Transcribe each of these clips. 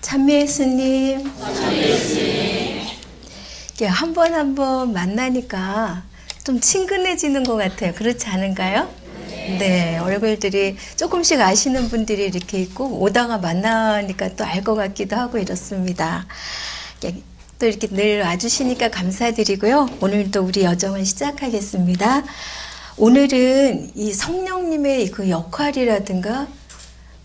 찬미 예수님. 한 번 한 번 만나니까 좀 친근해지는 것 같아요. 그렇지 않은가요? 네, 얼굴들이 조금씩 아시는 분들이 이렇게 있고 오다가 만나니까 또 알 것 같기도 하고 이렇습니다. 또 이렇게 늘 와주시니까 감사드리고요. 오늘도 우리 여정을 시작하겠습니다. 오늘은 이 성령님의 그 역할이라든가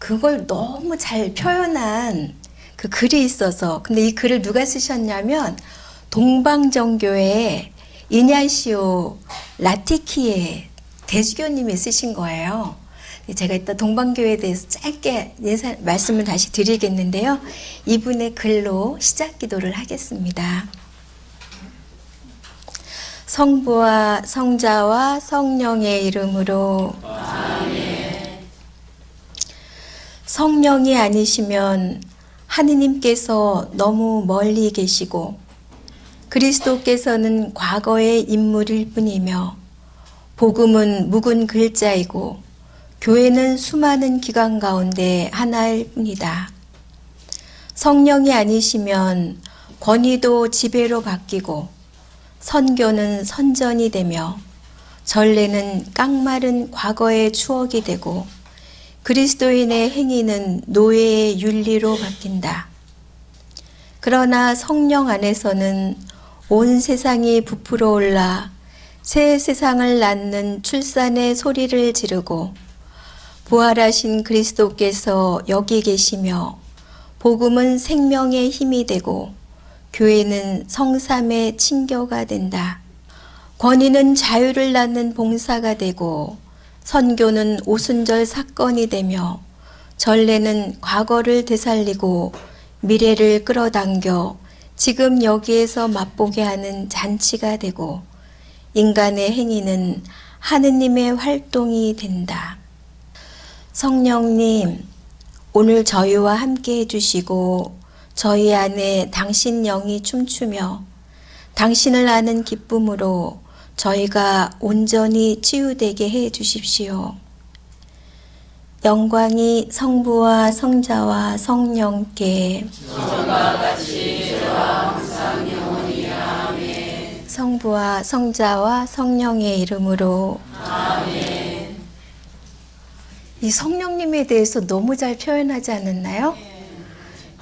그걸 너무 잘 표현한 그 글이 있어서, 근데 이 글을 누가 쓰셨냐면 동방정교회 이냐시오 라티키에 대주교님이 쓰신 거예요. 제가 이따 동방교회에 대해서 짧게 말씀을 다시 드리겠는데요. 이분의 글로 시작 기도를 하겠습니다. 성부와 성자와 성령의 이름으로. 아멘. 성령이 아니시면 하느님께서 너무 멀리 계시고 그리스도께서는 과거의 인물일 뿐이며 복음은 묵은 글자이고 교회는 수많은 기관 가운데 하나일 뿐이다. 성령이 아니시면 권위도 지배로 바뀌고 선교는 선전이 되며 전례는 깡마른 과거의 추억이 되고 그리스도인의 행위는 노예의 윤리로 바뀐다. 그러나 성령 안에서는 온 세상이 부풀어 올라 새 세상을 낳는 출산의 소리를 지르고 부활하신 그리스도께서 여기 계시며 복음은 생명의 힘이 되고 교회는 성삼의 친교가 된다. 권위는 자유를 낳는 봉사가 되고 선교는 오순절 사건이 되며 전례는 과거를 되살리고 미래를 끌어당겨 지금 여기에서 맛보게 하는 잔치가 되고 인간의 행위는 하느님의 활동이 된다. 성령님, 오늘 저희와 함께 해주시고 저희 안에 당신 영이 춤추며 당신을 아는 기쁨으로 저희가 온전히 치유되게 해 주십시오. 영광이 성부와 성자와 성령께 처음과 같이 이제와 항상 영원히 아멘. 성부와 성자와 성령의 이름으로 아멘. 이 성령님에 대해서 너무 잘 표현하지 않았나요?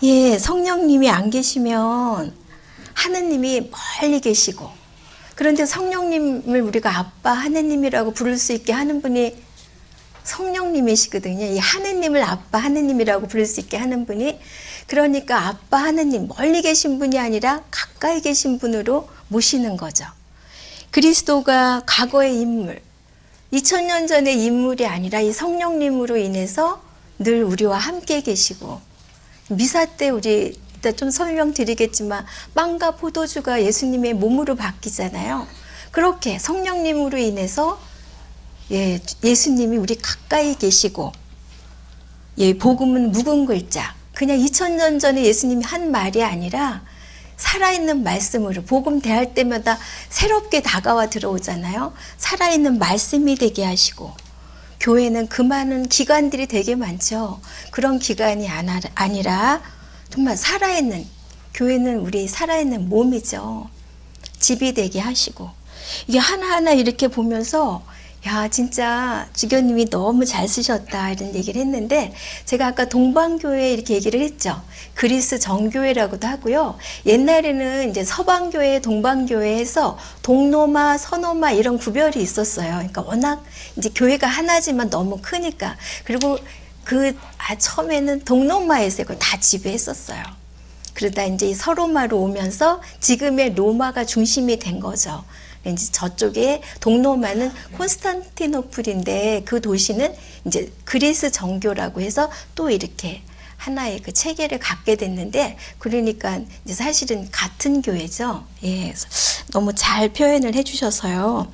예, 성령님이 안 계시면 하느님이 멀리 계시고, 그런데 성령님을 우리가 아빠 하느님이라고 부를 수 있게 하는 분이 성령님이시거든요. 이 하느님을 아빠 하느님이라고 부를 수 있게 하는 분이, 그러니까 아빠 하느님, 멀리 계신 분이 아니라 가까이 계신 분으로 모시는 거죠. 그리스도가 과거의 인물, 2000년 전의 인물이 아니라 이 성령님으로 인해서 늘 우리와 함께 계시고, 미사 때 우리 이따 좀 설명드리겠지만 빵과 포도주가 예수님의 몸으로 바뀌잖아요. 그렇게 성령님으로 인해서 예수님이 우리 가까이 계시고, 복음은 묵은 글자, 그냥 2000년 전에 예수님이 한 말이 아니라 살아있는 말씀으로 복음 대할 때마다 새롭게 다가와 들어오잖아요. 살아있는 말씀이 되게 하시고, 교회는 그 많은 기관들이 되게 많죠. 그런 기관이 아니라 정말 살아있는, 교회는 우리 살아있는 몸이죠. 집이 되게 하시고, 이게 하나하나 이렇게 보면서 야, 진짜 주교님이 너무 잘 쓰셨다 이런 얘기를 했는데, 제가 아까 동방교회 이렇게 얘기를 했죠. 그리스 정교회라고도 하고요. 옛날에는 이제 서방교회, 동방교회에서 동로마, 서노마 이런 구별이 있었어요. 그러니까 워낙 이제 교회가 하나지만 너무 크니까. 그리고 처음에는 동로마에서 그걸 다 지배했었어요. 그러다 이제 이 서로마로 오면서 지금의 로마가 중심이 된 거죠. 이제 저쪽에 동로마는 콘스탄티노플인데 그 도시는 이제 그리스 정교라고 해서 또 이렇게 하나의 그 체계를 갖게 됐는데, 그러니까 이제 사실은 같은 교회죠. 예, 너무 잘 표현을 해주셔서요.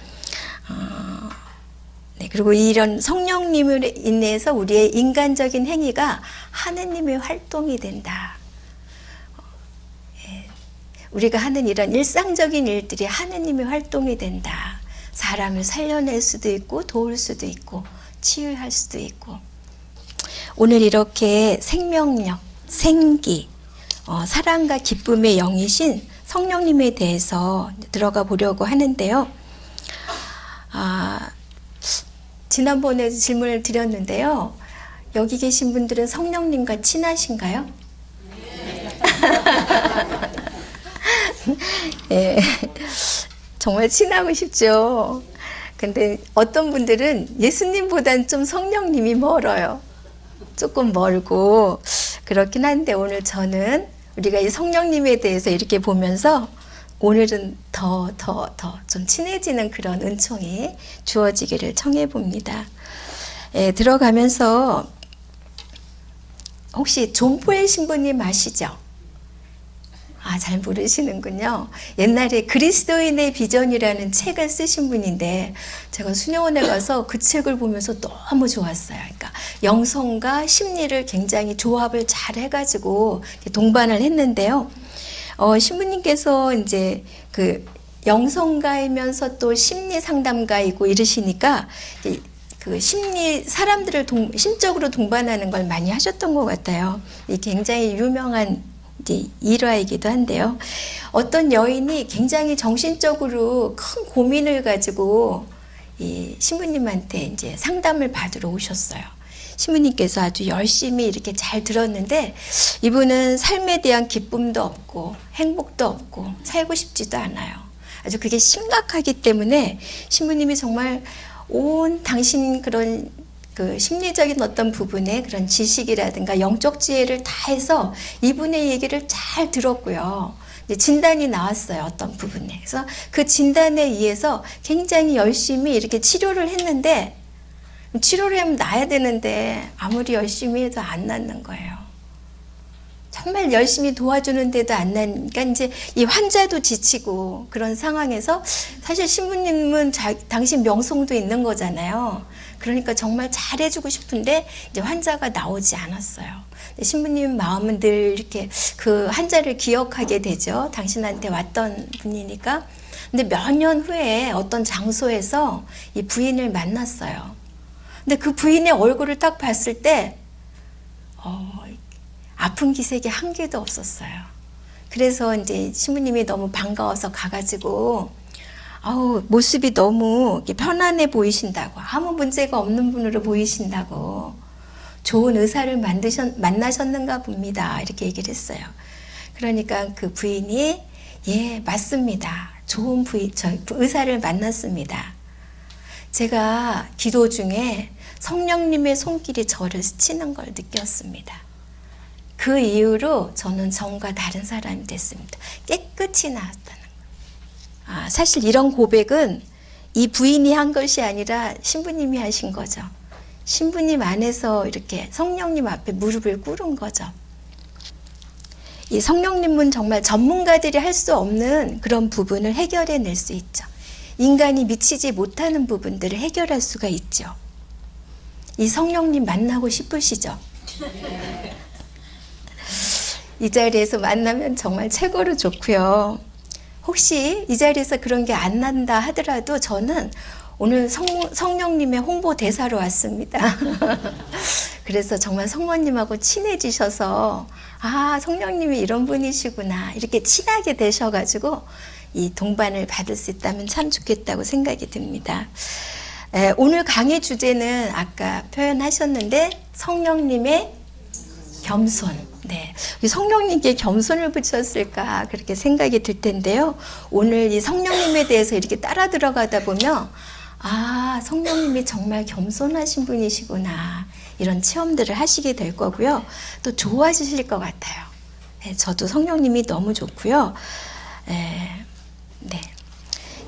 네, 그리고 이런 성령님을 인해서 우리의 인간적인 행위가 하느님의 활동이 된다. 우리가 하는 이런 일상적인 일들이 하느님의 활동이 된다. 사람을 살려낼 수도 있고 도울 수도 있고 치유할 수도 있고. 오늘 이렇게 생명력, 생기, 사랑과 기쁨의 영이신 성령님에 대해서 들어가 보려고 하는데요. 지난번에 질문을 드렸는데요. 여기 계신 분들은 성령님과 친하신가요? 네, 정말 친하고 싶죠. 근데 어떤 분들은 예수님보다는 좀 성령님이 멀어요. 조금 멀고 그렇긴 한데 오늘 저는 우리가 이 성령님에 대해서 이렇게 보면서 오늘은 더 좀 친해지는 그런 은총이 주어지기를 청해 봅니다. 들어가면서 혹시 존 포엘 신부님 아시죠? 잘 모르시는군요. 옛날에 그리스도인의 비전이라는 책을 쓰신 분인데 제가 수녀원에 가서 그 책을 보면서 너무 좋았어요. 그러니까 영성과 심리를 굉장히 조합을 잘 해가지고 동반을 했는데요. 신부님께서 이제 그 영성가이면서 또 심리 상담가이고 이러시니까 그 사람들을 심적으로 동반하는 걸 많이 하셨던 것 같아요. 굉장히 유명한 일화이기도 한데요. 어떤 여인이 굉장히 정신적으로 큰 고민을 가지고 이 신부님한테 이제 상담을 받으러 오셨어요. 신부님께서 아주 열심히 이렇게 잘 들었는데 이분은 삶에 대한 기쁨도 없고 행복도 없고 살고 싶지도 않아요. 아주 그게 심각하기 때문에 신부님이 정말 온 당신 그런 그 심리적인 어떤 부분에 그런 지식이라든가 영적 지혜를 다 해서 이분의 얘기를 잘 들었고요. 진단이 나왔어요. 어떤 부분에. 그래서 그 진단에 의해서 굉장히 열심히 이렇게 치료를 했는데 치료를 하면 나야 되는데 아무리 열심히 해도 안 낫는 거예요. 정말 열심히 도와주는데도 안 나니까 이제 이 환자도 지치고 그런 상황에서 사실 신부님은 당신 명성도 있는 거잖아요. 그러니까 정말 잘해주고 싶은데 이제 환자가 나오지 않았어요. 신부님 마음은 늘 이렇게 그 환자를 기억하게 되죠. 당신한테 왔던 분이니까. 근데 몇 년 후에 어떤 장소에서 이 부인을 만났어요. 근데 그 부인의 얼굴을 딱 봤을 때 아픈 기색이 한 개도 없었어요. 그래서 이제 신부님이 너무 반가워서 가가지고 모습이 너무 편안해 보이신다고, 아무 문제가 없는 분으로 보이신다고, 좋은 의사를 만나셨는가 봅니다. 이렇게 얘기를 했어요. 그러니까 그 부인이 예, 맞습니다. 좋은 의사를 만났습니다. 제가 기도 중에 성령님의 손길이 저를 스치는 걸 느꼈습니다. 그 이후로 저는 전과 다른 사람이 됐습니다. 깨끗이 나았다는 거예요. 사실 이런 고백은 이 부인이 한 것이 아니라 신부님이 하신 거죠. 신부님 안에서 이렇게 성령님 앞에 무릎을 꿇은 거죠. 이 성령님은 정말 전문가들이 할 수 없는 그런 부분을 해결해 낼 수 있죠. 인간이 미치지 못하는 부분들을 해결할 수가 있죠. 이 성령님 만나고 싶으시죠? 이 자리에서 만나면 정말 최고로 좋고요. 혹시 이 자리에서 그런 게 안 난다 하더라도 저는 오늘 성령님의 홍보대사로 왔습니다. 그래서 정말 성모님하고 친해지셔서 성령님이 이런 분이시구나 이렇게 친하게 되셔가지고 이 동반을 받을 수 있다면 참 좋겠다고 생각이 듭니다. 오늘 강의 주제는 아까 표현하셨는데 성령님의 겸손. 네, 성령님께 겸손을 붙였을까 그렇게 생각이 들 텐데요. 오늘 이 성령님에 대해서 이렇게 따라 들어가다 보면 성령님이 정말 겸손하신 분이시구나 이런 체험들을 하시게 될 거고요. 또 좋아지실 것 같아요. 저도 성령님이 너무 좋고요. 네.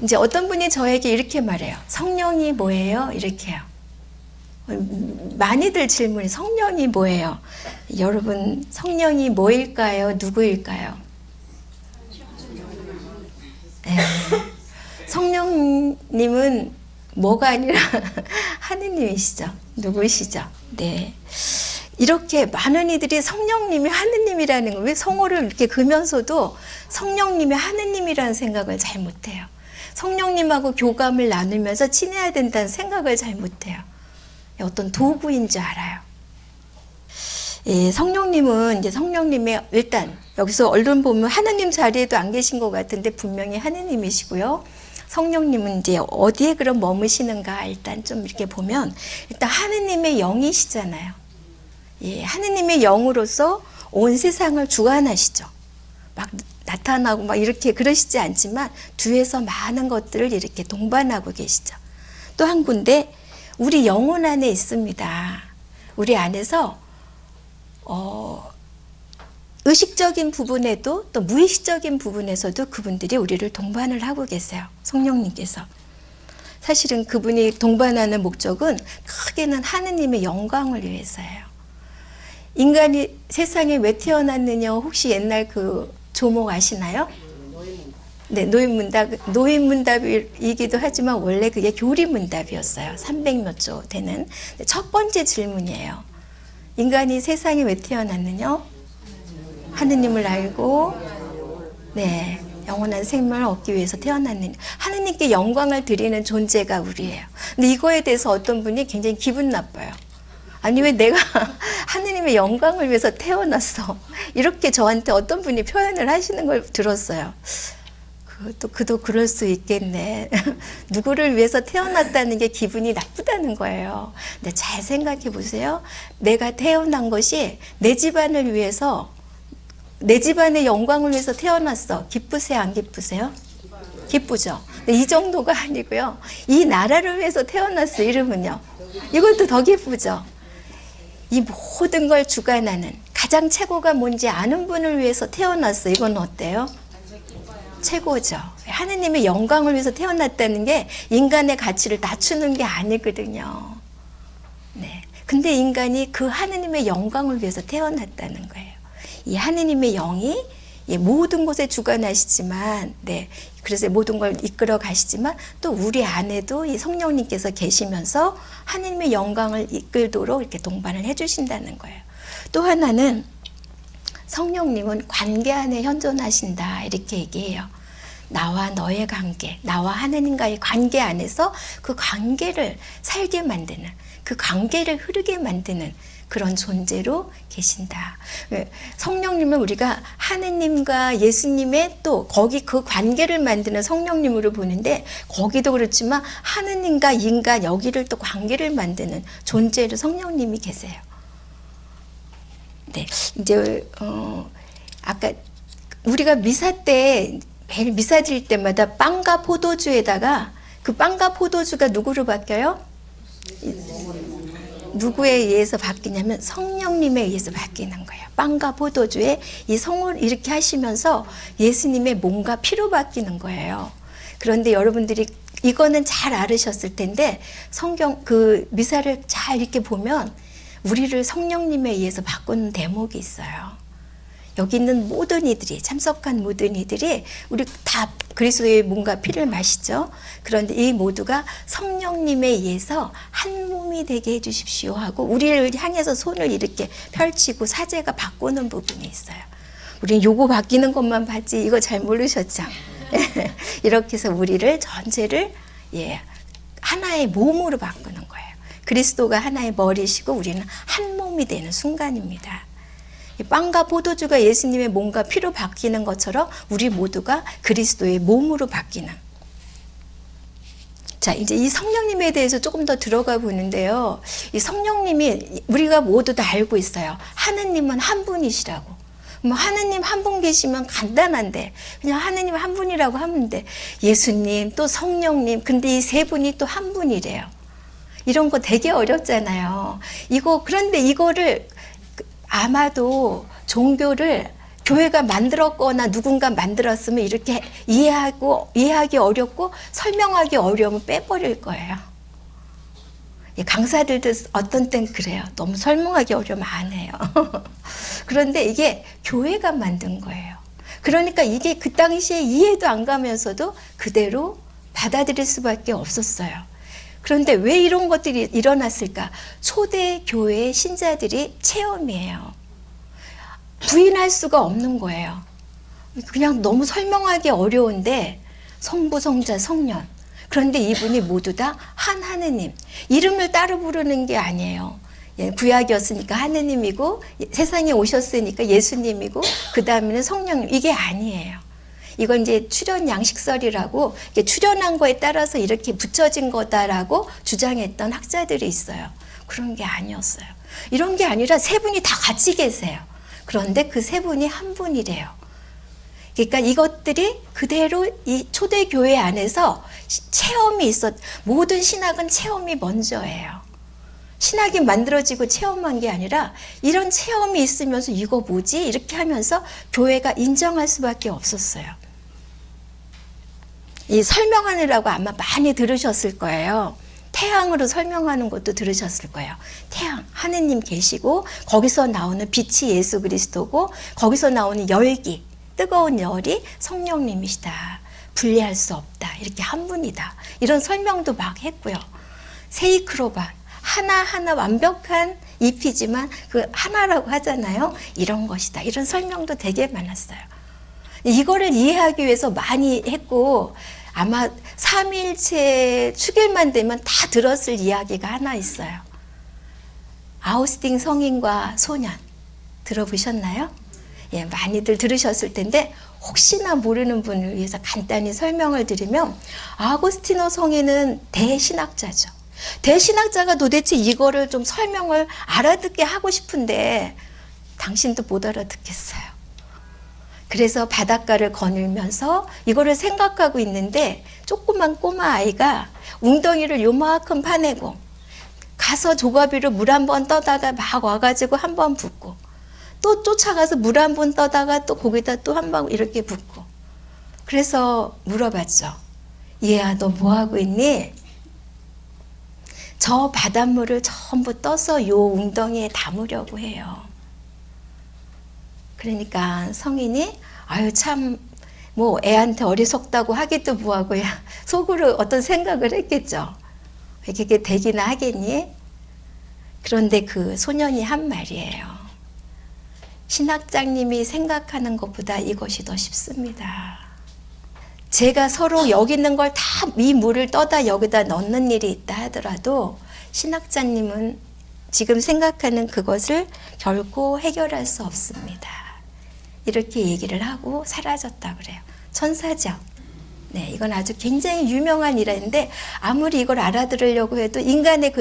이제 어떤 분이 저에게 이렇게 말해요. 성령이 뭐예요? 이렇게 해요. 많이들 질문이 성령이 뭐예요? 여러분 성령이 뭐일까요? 누구일까요? 성령님은 뭐가 아니라 하느님이시죠. 누구시죠? 네. 이렇게 많은 이들이 성령님이 하느님이라는 걸 왜 성호를 이렇게 그면서도 성령님이 하느님이라는 생각을 잘 못해요. 성령님하고 교감을 나누면서 친해야 된다는 생각을 잘 못해요. 어떤 도구인 줄 알아요. 예, 성령님은 이제 성령님의 일단 여기서 얼른 보면 하느님 자리에도 안 계신 것 같은데 분명히 하느님이시고요. 성령님은 이제 어디에 그럼 머무시는가 일단 좀 이렇게 보면 일단 하느님의 영이시잖아요. 예, 하느님의 영으로서 온 세상을 주관하시죠. 막 나타나고 막 이렇게 그러시지 않지만 뒤에서 많은 것들을 이렇게 동반하고 계시죠. 또 한 군데 우리 영혼 안에 있습니다. 우리 안에서 의식적인 부분에도 또 무의식적인 부분에서도 그분들이 우리를 동반을 하고 계세요. 성령님께서. 사실은 그분이 동반하는 목적은 크게는 하느님의 영광을 위해서예요. 인간이 세상에 왜 태어났느냐 혹시 옛날 그 조목 아시나요? 네, 노인문답이기도 하지만 원래 그게 교리문답이었어요. 300몇 조 되는. 첫 번째 질문이에요. 인간이 세상에 왜 태어났느냐? 하느님을 알고, 네, 영원한 생명을 얻기 위해서 태어났느냐. 하느님께 영광을 드리는 존재가 우리예요. 근데 이거에 대해서 어떤 분이 굉장히 기분 나빠요. 아니 왜 내가 하느님의 영광을 위해서 태어났어. 이렇게 저한테 어떤 분이 표현을 하시는 걸 들었어요. 그도 그럴 수 있겠네. 누구를 위해서 태어났다는 게 기분이 나쁘다는 거예요. 근데 잘 생각해 보세요. 내가 태어난 것이 내 집안을 위해서, 내 집안의 영광을 위해서 태어났어. 기쁘세요? 안 기쁘세요? 기쁘죠. 근데 이 정도가 아니고요. 이 나라를 위해서 태어났어. 이러면요. 이것도 더 기쁘죠. 이 모든 걸 주관하는 가장 최고가 뭔지 아는 분을 위해서 태어났어. 이건 어때요? 최고죠. 하느님의 영광을 위해서 태어났다는 게 인간의 가치를 낮추는 게 아니거든요. 네. 근데 인간이 그 하느님의 영광을 위해서 태어났다는 거예요. 이 하느님의 영이 모든 곳에 주관하시지만, 네. 그래서 모든 걸 이끌어 가시지만 또 우리 안에도 이 성령님께서 계시면서 하느님의 영광을 이끌도록 이렇게 동반을 해주신다는 거예요. 또 하나는 성령님은 관계 안에 현존하신다 이렇게 얘기해요. 나와 너의 관계, 나와 하느님과의 관계 안에서 그 관계를 살게 만드는, 그 관계를 흐르게 만드는 그런 존재로 계신다. 성령님은 우리가 하느님과 예수님의 또 거기 그 관계를 만드는 성령님으로 보는데 거기도 그렇지만 하느님과 인간 여기를 또 관계를 만드는 존재로 성령님이 계세요. 네, 이제 아까 우리가 미사 때 매일 미사 드릴 때마다 빵과 포도주에다가 그 빵과 포도주가 누구로 바뀌어요? 누구에 의해서 바뀌냐면 성령님에 의해서 바뀌는 거예요. 빵과 포도주에 이 성을 이렇게 하시면서 예수님의 몸과 피로 바뀌는 거예요. 그런데 여러분들이 이거는 잘 알으셨을 텐데 성경 그 미사를 잘 이렇게 보면 우리를 성령님에 의해서 바꾸는 대목이 있어요. 여기 있는 모든 이들이, 참석한 모든 이들이 우리 다 그리스도의 몸과 피를 마시죠. 그런데 이 모두가 성령님에 의해서 한 몸이 되게 해주십시오 하고 우리를 향해서 손을 이렇게 펼치고 사제가 바꾸는 부분이 있어요. 우리는 요거 바뀌는 것만 봤지 이거 잘 모르셨죠? 이렇게 해서 우리를 전체를 하나의 몸으로 바꾸는 거예요. 그리스도가 하나의 머리시고 우리는 한 몸이 되는 순간입니다. 빵과 포도주가 예수님의 몸과 피로 바뀌는 것처럼 우리 모두가 그리스도의 몸으로 바뀌는. 자, 이제 이 성령님에 대해서 조금 더 들어가 보는데요. 이 성령님이 우리가 모두 다 알고 있어요. 하느님은 한 분이시라고. 뭐 하느님 한 분 계시면 간단한데 그냥 하느님 한 분이라고 하면 돼. 예수님 또 성령님 근데 이 세 분이 또 한 분이래요. 이런 거 되게 어렵잖아요. 그런데 이거를 아마도 종교를 교회가 만들었거나 누군가 만들었으면 이렇게 이해하기 어렵고 설명하기 어려우면 빼버릴 거예요. 강사들도 어떤 땐 그래요. 너무 설명하기 어려우면 안 해요. 그런데 이게 교회가 만든 거예요. 그러니까 이게 그 당시에 이해도 안 가면서도 그대로 받아들일 수밖에 없었어요. 그런데 왜 이런 것들이 일어났을까? 초대 교회의 신자들이 체험이에요. 부인할 수가 없는 거예요. 그냥 너무 설명하기 어려운데 성부, 성자, 성령. 그런데 이분이 모두 다 한 하느님. 이름을 따로 부르는 게 아니에요. 예, 구약이었으니까 하느님이고 세상에 오셨으니까 예수님이고 그 다음에는 성령님. 이게 아니에요. 이건 이제 출현 양식설이라고 출현한 거에 따라서 이렇게 붙여진 거다라고 주장했던 학자들이 있어요. 그런 게 아니었어요. 이런 게 아니라 세 분이 다 같이 계세요. 그런데 그 세 분이 한 분이래요. 그러니까 이것들이 그대로 이 초대교회 안에서 체험이 모든 신학은 체험이 먼저예요. 신학이 만들어지고 체험한 게 아니라 이런 체험이 있으면서 이거 뭐지? 이렇게 하면서 교회가 인정할 수밖에 없었어요. 이 설명하느라고 아마 많이 들으셨을 거예요. 태양으로 설명하는 것도 들으셨을 거예요. 태양, 하느님 계시고 거기서 나오는 빛이 예수 그리스도고 거기서 나오는 열기, 뜨거운 열이 성령님이시다. 분리할 수 없다. 이렇게 한 분이다. 이런 설명도 막 했고요. 세이크로바, 하나하나 완벽한 잎이지만 그 하나라고 하잖아요. 이런 것이다. 이런 설명도 되게 많았어요. 이거를 이해하기 위해서 많이 했고 아마 삼위일체 축일만 되면 다 들었을 이야기가 하나 있어요. 아우스팅 성인과 소년 들어보셨나요? 예, 많이들 들으셨을 텐데 혹시나 모르는 분을 위해서 간단히 설명을 드리면 아우구스티노 성인은 대신학자죠. 대신학자가 도대체 이거를 좀 설명을 알아듣게 하고 싶은데 당신도 못 알아듣겠어요. 그래서 바닷가를 거닐면서 이거를 생각하고 있는데 조그만 꼬마 아이가 웅덩이를 요만큼 파내고 가서 조가비로 물 한 번 떠다가 막 와가지고 한 번 붓고 또 쫓아가서 물 한 번 떠다가 또 거기다 또 한 번 이렇게 붓고 그래서 물어봤죠. 얘야 너 뭐하고 있니? 저 바닷물을 전부 떠서 요 웅덩이에 담으려고 해요. 그러니까 성인이 아유 참 뭐 애한테 어리석다고 하기도 뭐하고야 속으로 어떤 생각을 했겠죠. 왜 그게 되기나 하겠니? 그런데 그 소년이 한 말이에요. 신학장님이 생각하는 것보다 이것이 더 쉽습니다. 제가 서로 여기 있는 걸 다 이 물을 떠다 여기다 넣는 일이 있다 하더라도 신학장님은 지금 생각하는 그것을 결코 해결할 수 없습니다. 이렇게 얘기를 하고 사라졌다 그래요. 천사죠. 네, 이건 아주 굉장히 유명한 일인데 아무리 이걸 알아들으려고 해도 인간의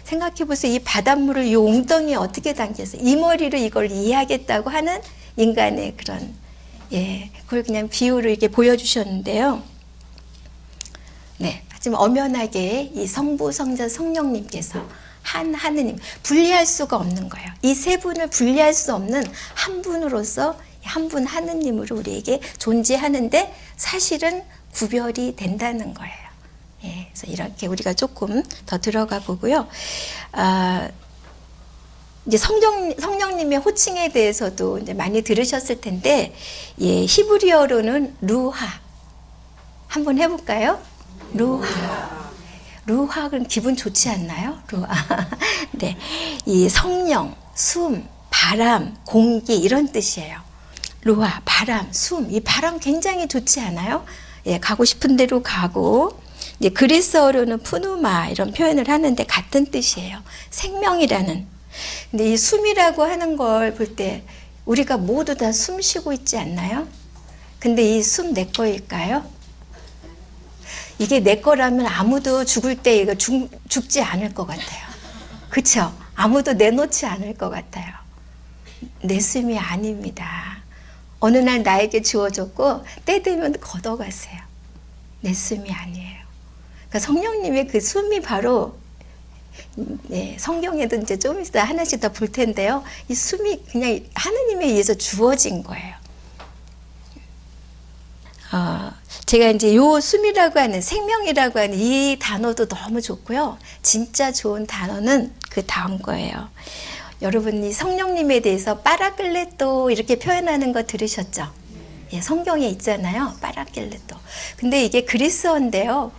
생각해 보세요. 이 바닷물을 이 웅덩이에 어떻게 담겠어요? 이 머리로 이걸 이해하겠다고 하는 인간의 그런 그걸 그냥 비유로 이렇게 보여주셨는데요. 네, 하지만 엄연하게 이 성부, 성자, 성령님께서 한 하느님 분리할 수가 없는 거예요. 이 세 분을 분리할 수 없는 한 분으로서 한 분 하느님으로 우리에게 존재하는데 사실은 구별이 된다는 거예요. 그래서 이렇게 우리가 조금 더 들어가 보고요. 이제 성령님의 호칭에 대해서도 이제 많이 들으셨을 텐데, 히브리어로는 루하. 한번 해볼까요? 루하. 루하는 기분 좋지 않나요? 루하. 네. 이 성령, 숨, 바람, 공기 이런 뜻이에요. 루하, 바람, 숨. 이 바람 굉장히 좋지 않아요? 가고 싶은 대로 가고. 그리스어로는 푸누마 이런 표현을 하는데 같은 뜻이에요. 생명이라는. 근데 이 숨이라고 하는 걸 볼 때 우리가 모두 다 숨 쉬고 있지 않나요? 근데 이 숨 내 거일까요? 이게 내 거라면 아무도 죽을 때 이거 죽지 않을 것 같아요. 그렇죠? 아무도 내놓지 않을 것 같아요. 내 숨이 아닙니다. 어느 날 나에게 주어졌고 때 되면 걷어가세요. 내 숨이 아니에요. 그러니까 성령님의 그 숨이 바로 성경에도 이제 좀 이따 하나씩 더 볼 텐데요. 이 숨이 그냥 하느님에 의해서 주어진 거예요. 제가 이제 요 숨이라고 하는 생명이라고 하는 이 단어도 너무 좋고요. 진짜 좋은 단어는 그 다음 거예요. 여러분이 성령님에 대해서 파라클레토 이렇게 표현하는 거 들으셨죠? 성경에 있잖아요. 파라클레토. 근데 이게 그리스어인데요.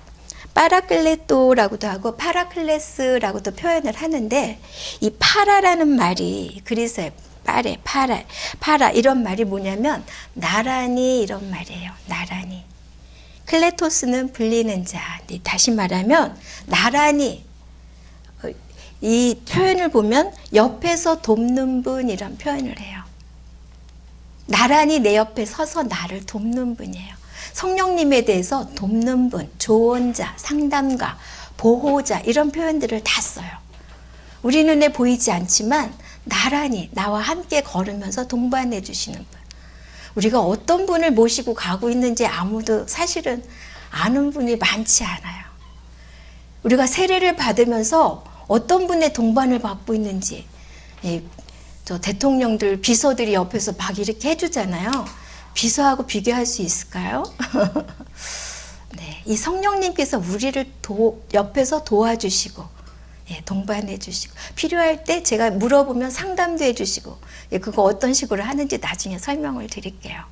파라클레토라고도 하고 파라클레스라고도 표현을 하는데 이 파라라는 말이 그리스어에 파라 이런 말이 뭐냐면 나란히 이런 말이에요. 나란히. 클레토스는 불리는 자. 다시 말하면 나란히 이 표현을 보면 옆에서 돕는 분이란 표현을 해요. 나란히 내 옆에 서서 나를 돕는 분이에요. 성령님에 대해서 돕는 분, 조언자, 상담가, 보호자 이런 표현들을 다 써요. 우리 눈에 보이지 않지만 나란히 나와 함께 걸으면서 동반해 주시는 분. 우리가 어떤 분을 모시고 가고 있는지 아무도 사실은 아는 분이 많지 않아요. 우리가 세례를 받으면서 어떤 분의 동반을 받고 있는지, 저 대통령들 비서들이 옆에서 막 이렇게 해주잖아요. 비서하고 비교할 수 있을까요? 네, 이 성령님께서 우리를 옆에서 도와주시고, 동반해 주시고, 필요할 때 제가 물어보면 상담도 해주시고, 그거 어떤 식으로 하는지 나중에 설명을 드릴게요.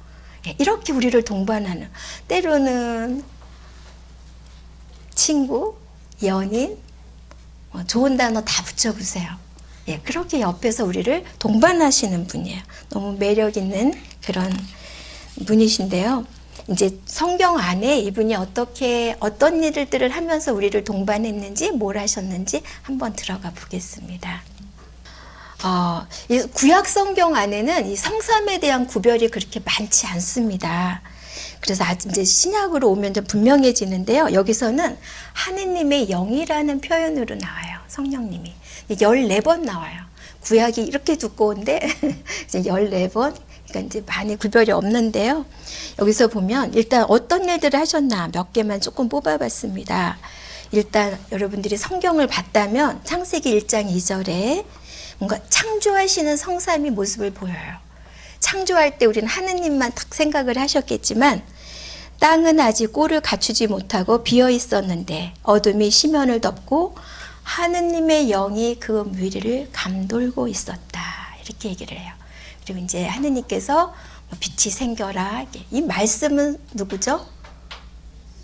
이렇게 우리를 동반하는, 때로는 친구, 연인, 좋은 단어 다 붙여보세요. 그렇게 옆에서 우리를 동반하시는 분이에요. 너무 매력 있는 그런 분이신데요. 이제 성경 안에 이분이 어떤 일들을 하면서 우리를 동반했는지, 뭘 하셨는지 한번 들어가 보겠습니다. 이 구약 성경 안에는 이 성삼에 대한 구별이 그렇게 많지 않습니다. 그래서 이제 신약으로 오면 좀 분명해지는데요. 여기서는 하느님의 영이라는 표현으로 나와요. 성령님이. 14번 나와요. 구약이 이렇게 두꺼운데 이제 14번. 그러니까 이제 많이 구별이 없는데요. 여기서 보면 일단 어떤 일들을 하셨나 몇 개만 조금 뽑아봤습니다. 일단 여러분들이 성경을 봤다면 창세기 1장 2절에 뭔가 창조하시는 성삼위 모습을 보여요. 창조할 때 우리는 하느님만 딱 생각을 하셨겠지만 땅은 아직 꼴을 갖추지 못하고 비어 있었는데 어둠이 시면을 덮고 하느님의 영이 그 위를 감돌고 있었다. 이렇게 얘기를 해요. 그리고 이제 하느님께서 빛이 생겨라. 이 말씀은 누구죠?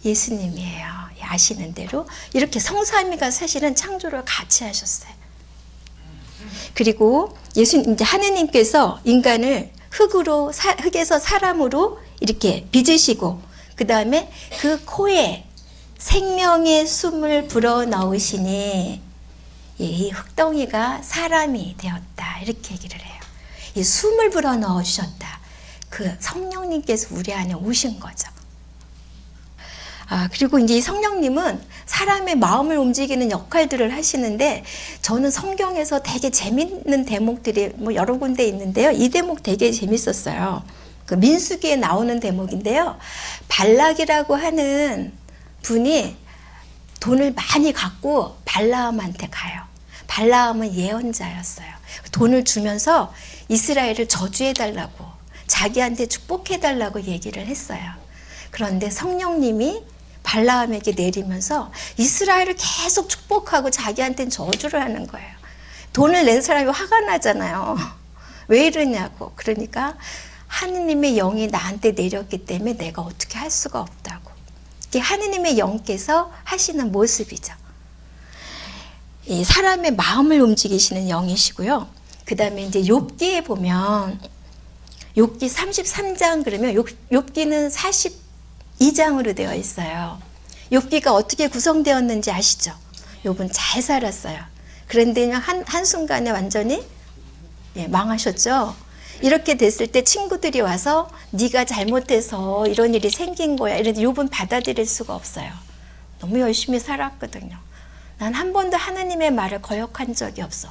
예수님이에요. 아시는 대로 이렇게 성삼위가 사실은 창조를 같이 하셨어요. 그리고 이제 하느님께서 인간을 흙에서 사람으로 이렇게 빚으시고 그 다음에 그 코에 생명의 숨을 불어 넣으시니 이 흙덩이가 사람이 되었다. 이렇게 얘기를 해요. 이 숨을 불어 넣어 주셨다. 그 성령님께서 우리 안에 오신 거죠. 그리고 이제 이 성령님은 사람의 마음을 움직이는 역할들을 하시는데 저는 성경에서 되게 재밌는 대목들이 여러 군데 있는데요. 이 대목 되게 재밌었어요. 그 민수기에 나오는 대목인데요. 발락이라고 하는 분이 돈을 많이 갖고 발라함한테 가요. 발라함은 예언자였어요. 돈을 주면서 이스라엘을 저주해달라고 자기한테 축복해달라고 얘기를 했어요. 그런데 성령님이 발라함에게 내리면서 이스라엘을 계속 축복하고 자기한테는 저주를 하는 거예요. 돈을 낸 사람이 화가 나잖아요. 왜 이러냐고. 그러니까 하느님의 영이 나한테 내렸기 때문에 내가 어떻게 할 수가 없다고. 이게 하느님의 영께서 하시는 모습이죠. 이 사람의 마음을 움직이시는 영이시고요. 그 다음에 이제 욥기에 보면 욥기 33장 그러면 욥기는 42장으로 되어 있어요. 욥기가 어떻게 구성되었는지 아시죠? 욥은 잘 살았어요. 그런데 한순간에 완전히 망하셨죠. 이렇게 됐을 때 친구들이 와서 네가 잘못해서 이런 일이 생긴 거야. 이런데 욥은 받아들일 수가 없어요. 너무 열심히 살았거든요. 난 한 번도 하나님의 말을 거역한 적이 없어.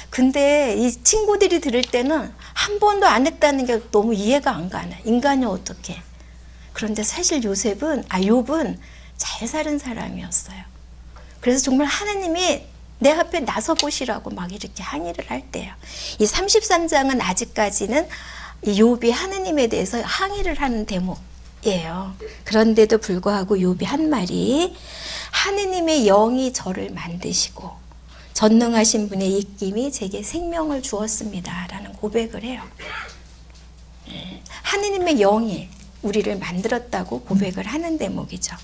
근데 이 친구들이 들을 때는 한 번도 안 했다는 게 너무 이해가 안 가네. 인간이 어떻게. 그런데 사실 욥은 잘 사는 사람이었어요. 그래서 정말 하나님이 내 앞에 나서 보시라고 막 이렇게 항의를 할 때요. 이 33장은 아직까지는 이 욥이 하나님에 대해서 항의를 하는 대목이에요. 그런데도 불구하고 욥이 한 말이 하느님의 영이 저를 만드시고 전능하신 분의 입김이 제게 생명을 주었습니다. 라는 고백을 해요. 하느님의 영이 우리를 만들었다고 고백을 하는 대목이죠.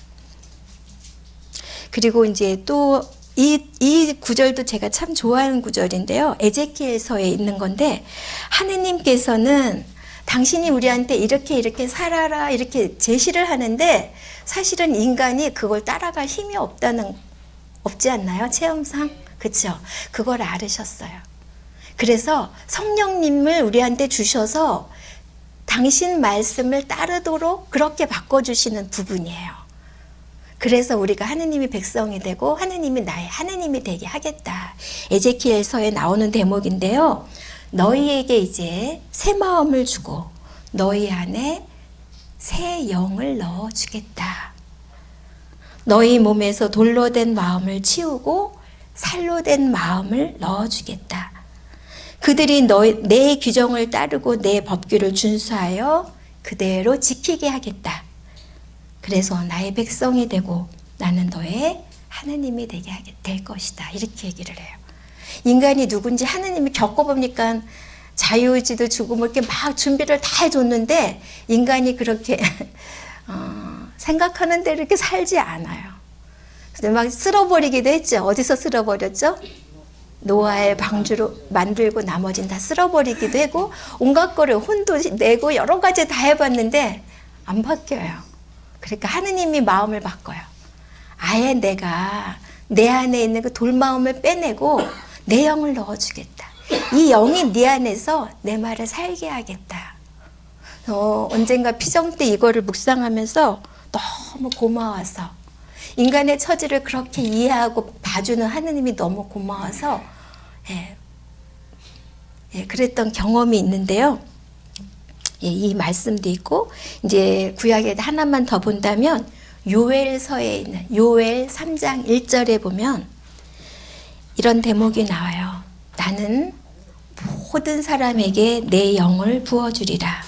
그리고 이제 또 이 구절도 제가 참 좋아하는 구절인데요. 에제키엘서에 있는 건데 하느님께서는 당신이 우리한테 이렇게 살아라 이렇게 제시를 하는데 사실은 인간이 그걸 따라갈 힘이 없지 않나요? 체험상 그쵸? 그걸 알으셨어요. 그래서 성령님을 우리한테 주셔서 당신 말씀을 따르도록 그렇게 바꿔주시는 부분이에요. 그래서 우리가 하느님이 백성이 되고 하느님이 나의 하느님이 되게 하겠다. 에제키엘서에 나오는 대목인데요. 너희에게 이제 새 마음을 주고 너희 안에 새 영을 넣어주겠다. 너희 몸에서 돌로 된 마음을 치우고 살로 된 마음을 넣어주겠다. 그들이 내 규정을 따르고 내 법규를 준수하여 그대로 지키게 하겠다. 그래서 나의 백성이 되고 나는 너의 하느님이 되게 될 것이다. 이렇게 얘기를 해요. 인간이 누군지 하느님이 겪어보니까 자유의지도 주고 뭐 이렇게 막 준비를 다 해줬는데 인간이 그렇게 생각하는 대로 이렇게 살지 않아요. 근데 막 쓸어버리기도 했죠. 어디서 쓸어버렸죠? 노아의 방주로 만들고 나머지는 다 쓸어버리기도 하고 온갖 거를 혼도 내고 여러 가지 다 해봤는데 안 바뀌어요. 그러니까 하느님이 마음을 바꿔요. 아예 내가 내 안에 있는 그 돌마음을 빼내고 내 영을 넣어주겠다. 이 영이 네 안에서 내 말을 살게 하겠다. 언젠가 피정 때 이거를 묵상하면서 너무 고마워서 인간의 처지를 그렇게 이해하고 봐주는 하느님이 너무 고마워서 그랬던 경험이 있는데요. 이 말씀도 있고 이제 구약에 하나만 더 본다면 요엘서에 있는 요엘 3장 1절에 보면 이런 대목이 나와요. 나는 모든 사람에게 내 영을 부어주리라.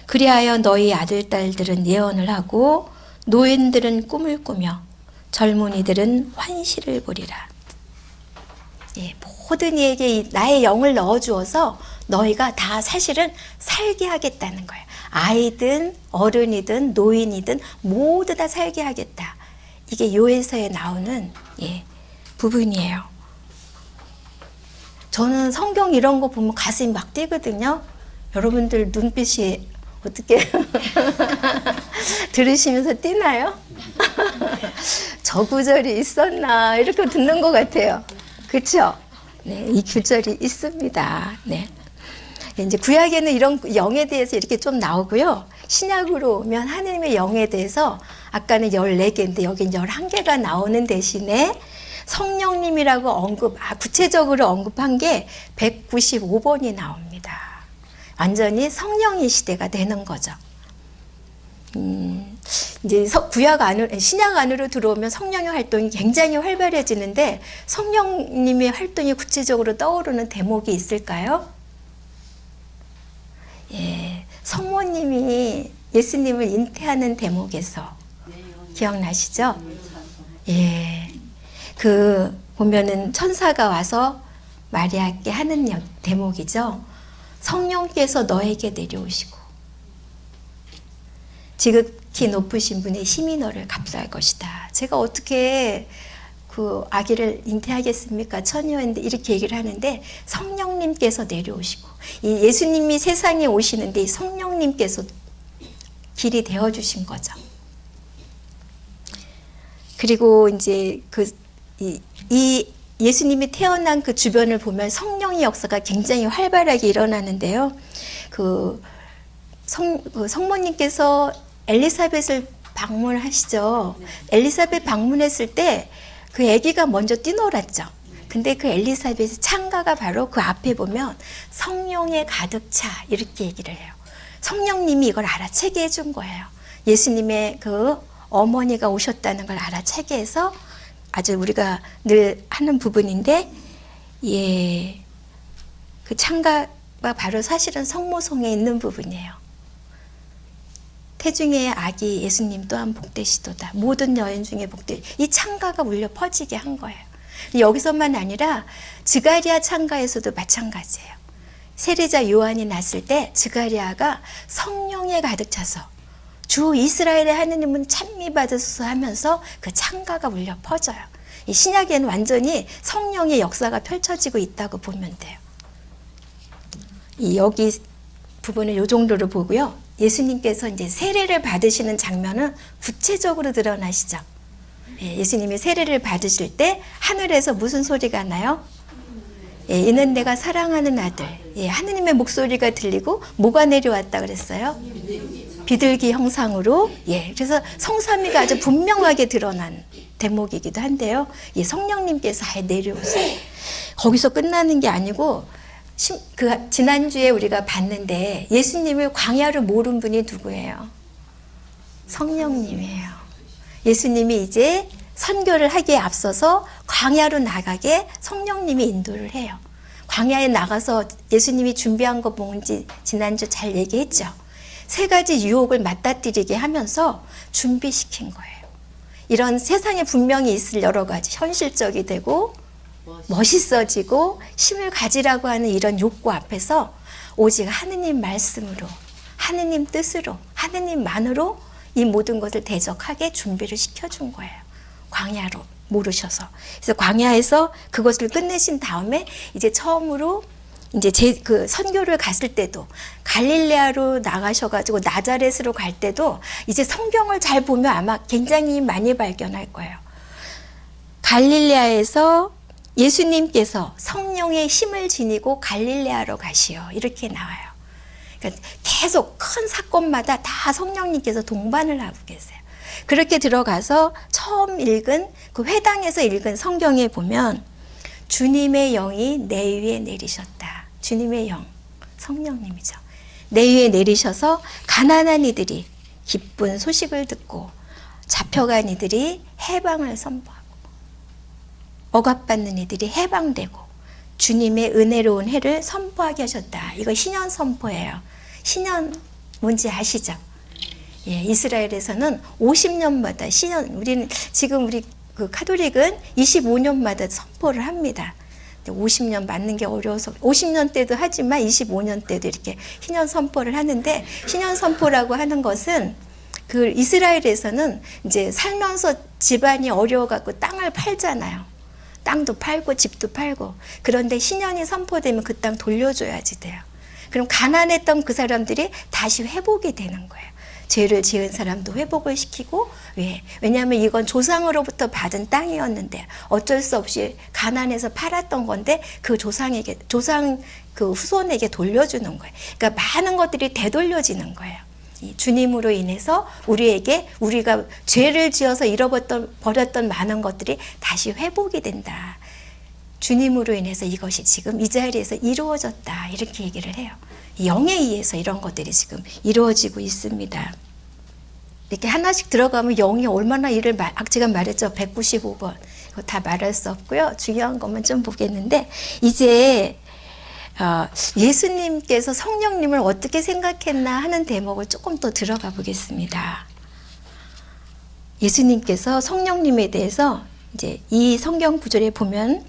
그리하여 너희 아들 딸들은 예언을 하고 노인들은 꿈을 꾸며 젊은이들은 환시를 보리라. 모든 이에게 나의 영을 넣어주어서 너희가 다 사실은 살게 하겠다는 거예요. 아이든 어른이든 노인이든 모두 다 살게 하겠다. 이게 요엘서에 나오는 부분이에요. 저는 성경 이런 거 보면 가슴이 막 뛰거든요. 여러분들 눈빛이 어떻게 들으시면서 뛰나요? 저 구절이 있었나 이렇게 듣는 것 같아요. 그렇죠? 네, 이 구절이 있습니다. 네. 이제 구약에는 이런 영에 대해서 이렇게 좀 나오고요. 신약으로 오면 하느님의 영에 대해서 아까는 14개인데 여긴 11개가 나오는 대신에 성령님이라고 구체적으로 언급한 게 195번이 나옵니다. 완전히 성령의 시대가 되는 거죠. 이제 신약 안으로 들어오면 성령의 활동이 굉장히 활발해지는데 성령님의 활동이 구체적으로 떠오르는 대목이 있을까요? 성모님이 예수님을 잉태하는 대목에서 기억나시죠? 보면은 천사가 와서 마리아께 하는 대목이죠. 성령께서 너에게 내려오시고 지극히 높으신 분의 힘이 너를 감쌀 것이다. 제가 어떻게 그 아기를 잉태하겠습니까? 처녀인데 이렇게 얘기를 하는데 성령님께서 내려오시고 이 예수님이 세상에 오시는데 성령님께서 길이 되어 주신 거죠. 그리고 이제 이 예수님이 태어난 그 주변을 보면 성령의 역사가 굉장히 활발하게 일어나는데요. 성모님께서 엘리사벳을 방문하시죠. 엘리사벳 방문했을 때 그 아기가 먼저 뛰놀았죠. 근데 그 엘리사벳의 창가가 바로 그 앞에 보면 성령에 가득 차 이렇게 얘기를 해요. 성령님이 이걸 알아채게 해준 거예요. 예수님의 그 어머니가 오셨다는 걸 알아채게 해서 아주 우리가 늘 하는 부분인데 그 창가가 바로 사실은 성모성에 있는 부분이에요. 태중의 아기 예수님 또한 복되시도다. 모든 여인 중에 이 창가가 울려 퍼지게 한 거예요. 여기서만 아니라 스가랴 창가에서도 마찬가지예요. 세례자 요한이 났을 때 스가랴가 성령에 가득 차서 주 이스라엘의 하느님은 찬미 받으소서 하면서 그 창가가 울려 퍼져요. 이 신약에는 완전히 성령의 역사가 펼쳐지고 있다고 보면 돼요. 여기 부분을 이 정도로 보고요. 예수님께서 이제 세례를 받으시는 장면은 구체적으로 드러나시죠. 예, 예수님이 세례를 받으실 때 하늘에서 무슨 소리가 나요? 예, 이는 내가 사랑하는 아들. 예, 하느님의 목소리가 들리고 뭐가 내려왔다 그랬어요? 비둘기 형상으로. 예, 그래서 성삼위가 아주 분명하게 드러난 대목이기도 한데요. 예, 성령님께서 아예 내려오세요. 거기서 끝나는 게 아니고 지난주에 우리가 봤는데 예수님을 광야로 모른 분이 누구예요? 성령님이에요. 예수님이 이제 선교를 하기에 앞서서 광야로 나가게 성령님이 인도를 해요. 광야에 나가서 예수님이 준비한 거 뭔지 지난주 잘 얘기했죠. 3가지 유혹을 맞닥뜨리게 하면서 준비시킨 거예요. 이런 세상에 분명히 있을 여러 가지 현실적이 되고 멋있어지고 힘을 가지라고 하는 이런 욕구 앞에서 오직 하느님 말씀으로, 하느님 뜻으로, 하느님만으로 이 모든 것을 대적하게 준비를 시켜준 거예요. 광야로 모르셔서. 그래서 광야에서 그것을 끝내신 다음에 이제 처음으로 이제 그 선교를 갔을 때도 갈릴레아로 나가셔가지고 나자렛으로 갈 때도 이제 성경을 잘 보면 아마 굉장히 많이 발견할 거예요. 갈릴레아에서 예수님께서 성령의 힘을 지니고 갈릴레아로 가시오. 이렇게 나와요. 그러니까 계속 큰 사건마다 다 성령님께서 동반을 하고 계세요. 그렇게 들어가서 처음 읽은 그 회당에서 읽은 성경에 보면 주님의 영이 내 위에 내리셨다. 주님의 영, 성령님이죠. 내 위에 내리셔서 가난한 이들이 기쁜 소식을 듣고 잡혀간 이들이 해방을 선포하고 억압받는 이들이 해방되고 주님의 은혜로운 해를 선포하게 하셨다. 이거 신년 선포예요. 신년 뭔지 아시죠? 예, 이스라엘에서는 50년마다 신년, 우리는 지금 우리 그 카톨릭은 25년마다 선포를 합니다. 50년 맞는 게 어려워서 50년 때도 하지만 25년 때도 이렇게 신년 선포를 하는데, 신년 선포라고 하는 것은 그 이스라엘에서는 이제 살면서 집안이 어려워갖고 땅을 팔잖아요. 땅도 팔고 집도 팔고. 그런데 신년이 선포되면 그 땅 돌려줘야지 돼요. 그럼 가난했던 그 사람들이 다시 회복이 되는 거예요. 죄를 지은 사람도 회복을 시키고. 왜? 왜냐하면 이건 조상으로부터 받은 땅이었는데 어쩔 수 없이 가난해서 팔았던 건데 그 조상에게, 조상 그 후손에게 돌려주는 거예요. 그러니까 많은 것들이 되돌려지는 거예요. 이 주님으로 인해서 우리에게, 우리가 죄를 지어서 버렸던 많은 것들이 다시 회복이 된다. 주님으로 인해서 이것이 지금 이 자리에서 이루어졌다. 이렇게 얘기를 해요. 영에 의해서 이런 것들이 지금 이루어지고 있습니다. 이렇게 하나씩 들어가면 영이 얼마나 일을, 제가 말했죠. 195번. 이거 다 말할 수 없고요. 중요한 것만 좀 보겠는데, 이제 예수님께서 성령님을 어떻게 생각했나 하는 대목을 조금 더 들어가 보겠습니다. 예수님께서 성령님에 대해서 이제 이 성경 구절에 보면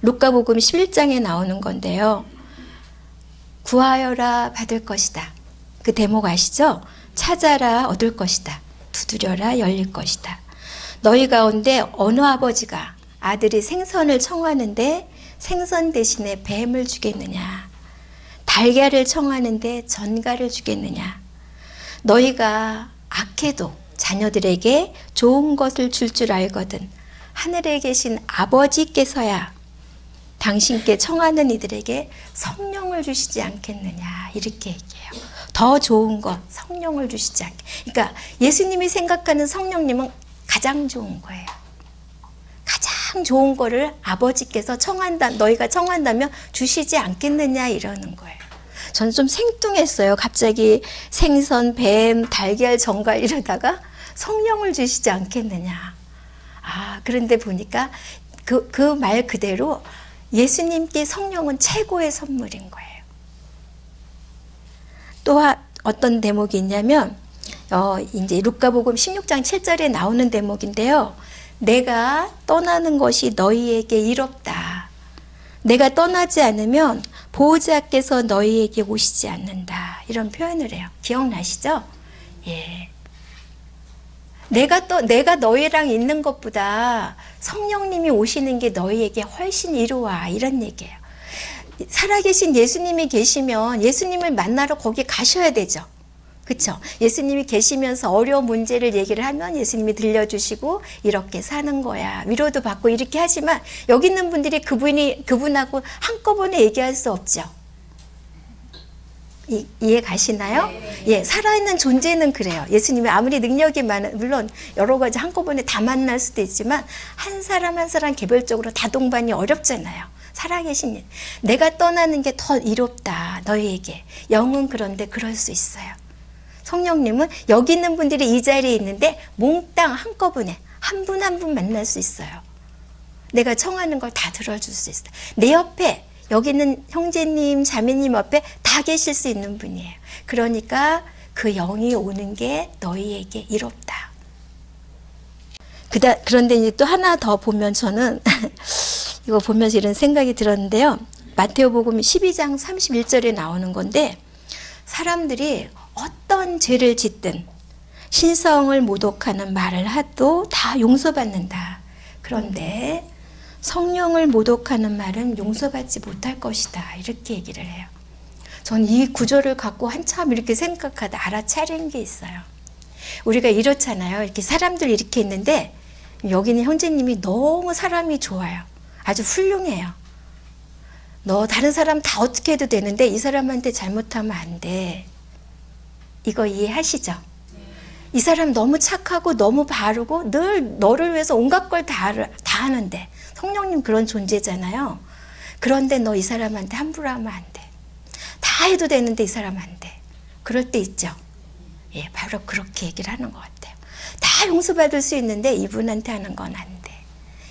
루카복음 11장에 나오는 건데요. 구하여라 받을 것이다. 그 대목 아시죠? 찾아라 얻을 것이다. 두드려라 열릴 것이다. 너희 가운데 어느 아버지가 아들이 생선을 청하는데 생선 대신에 뱀을 주겠느냐? 달걀을 청하는데 전갈을 주겠느냐? 너희가 악해도 자녀들에게 좋은 것을 줄 줄 알거든 하늘에 계신 아버지께서야 당신께 청하는 이들에게 성령을 주시지 않겠느냐, 이렇게 얘기해요. 더 좋은 것, 성령을 주시지 않게. 그러니까 예수님이 생각하는 성령님은 가장 좋은 거예요. 가장 좋은 거를 아버지께서 너희가 청한다면 주시지 않겠느냐, 이러는 거예요. 저는 좀 생뚱했어요. 갑자기 생선, 뱀, 달걀, 전갈 이러다가 성령을 주시지 않겠느냐. 그런데 보니까 그 말 그대로 예수님께 성령은 최고의 선물인 거예요. 또 어떤 대목이 있냐면, 이제 루카복음 16장 7절에 나오는 대목인데요. 내가 떠나는 것이 너희에게 이롭다. 내가 떠나지 않으면 보호자께서 너희에게 오시지 않는다. 이런 표현을 해요. 기억나시죠? 예. 내가 너희랑 있는 것보다 성령님이 오시는 게 너희에게 훨씬 이로와, 이런 얘기예요. 살아계신 예수님이 계시면 예수님을 만나러 거기 가셔야 되죠. 그쵸? 예수님이 계시면서 어려운 문제를 얘기를 하면 예수님이 들려주시고 이렇게 사는 거야. 위로도 받고 이렇게 하지만 여기 있는 분들이 그분하고 한꺼번에 얘기할 수 없죠. 이해 가시나요? 예, 살아있는 존재는 그래요. 예수님이 아무리 능력이 물론 여러 가지 한꺼번에 다 만날 수도 있지만 한 사람 한 사람 개별적으로 다 동반이 어렵잖아요. 살아계신 내가 떠나는 게 더 이롭다 너희에게. 영은 그런데 그럴 수 있어요. 성령님은 여기 있는 분들이 이 자리에 있는데 몽땅 한꺼번에 한 분 한 분 만날 수 있어요. 내가 청하는 걸 다 들어줄 수 있어요. 내 옆에 여기 있는 형제님 자매님 옆에 다 계실 수 있는 분이에요. 그러니까 그 영이 오는 게 너희에게 이롭다. 그런데 이제 또 하나 더 보면 저는 이거 보면서 이런 생각이 들었는데요. 마태오복음 12장 31절에 나오는 건데 사람들이 어떤 죄를 짓든 신성을 모독하는 말을 해도 다 용서받는다. 그런데 성령을 모독하는 말은 용서받지 못할 것이다. 이렇게 얘기를 해요. 전 이 구절을 갖고 한참 이렇게 생각하다 알아차린 게 있어요. 우리가 이렇잖아요. 이렇게 사람들 이렇게 있는데 여기는 형제님이 너무 사람이 좋아요. 아주 훌륭해요. 너 다른 사람 다 어떻게 해도 되는데 이 사람한테 잘못하면 안 돼. 이거 이해하시죠? 이 사람 너무 착하고 너무 바르고 늘 너를 위해서 온갖 걸 다 하는데 성령님 그런 존재잖아요. 그런데 너 이 사람한테 함부로 하면 안 돼. 다 해도 되는데 이 사람 안 돼. 그럴 때 있죠. 예, 바로 그렇게 얘기를 하는 것 같아요. 다 용서받을 수 있는데 이분한테 하는 건 안 돼.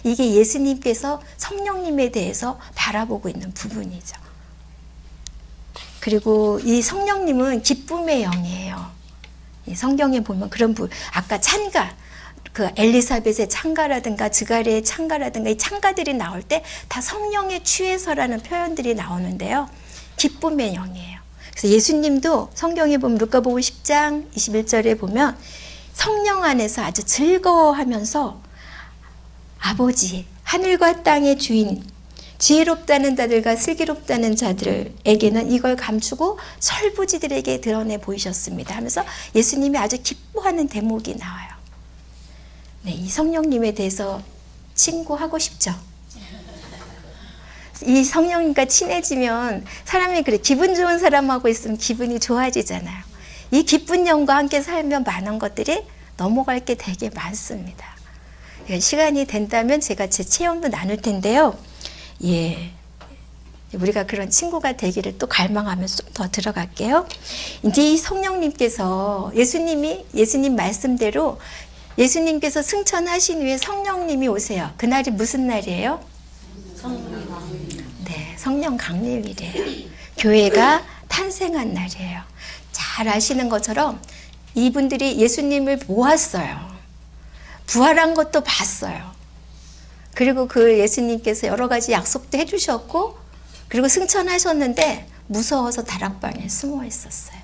이게 예수님께서 성령님에 대해서 바라보고 있는 부분이죠. 그리고 이 성령님은 기쁨의 영이에요. 이 성경에 보면 그런 아까 찬가, 그 엘리사벳의 찬가라든가 드가리의 찬가라든가 이 찬가들이 나올 때 다 성령에 취해서라는 표현들이 나오는데요. 기쁨의 영이에요. 그래서 예수님도 성경에 보면 루카복음 10장 21절에 보면 성령 안에서 아주 즐거워하면서 아버지, 하늘과 땅의 주인, 지혜롭다는 자들과 슬기롭다는 자들에게는 이걸 감추고 철부지들에게 드러내 보이셨습니다 하면서 예수님이 아주 기뻐하는 대목이 나와요. 네, 이 성령님에 대해서 친구하고 싶죠? 이 성령님과 친해지면 사람이 그래 기분 좋은 사람하고 있으면 기분이 좋아지잖아요. 이 기쁜 영과 함께 살면 많은 것들이 넘어갈 게 되게 많습니다. 시간이 된다면 제가 제 체험도 나눌 텐데요. 예, 우리가 그런 친구가 되기를 또 갈망하면서 좀 더 들어갈게요. 이제 이 성령님께서 예수님 말씀대로 예수님께서 승천하신 후에 성령님이 오세요. 그날이 무슨 날이에요? 네, 성령 강림일이에요. 교회가 탄생한 날이에요. 잘 아시는 것처럼 이분들이 예수님을 보았어요. 부활한 것도 봤어요. 그리고 그 예수님께서 여러 가지 약속도 해주셨고 그리고 승천하셨는데 무서워서 다락방에 숨어 있었어요.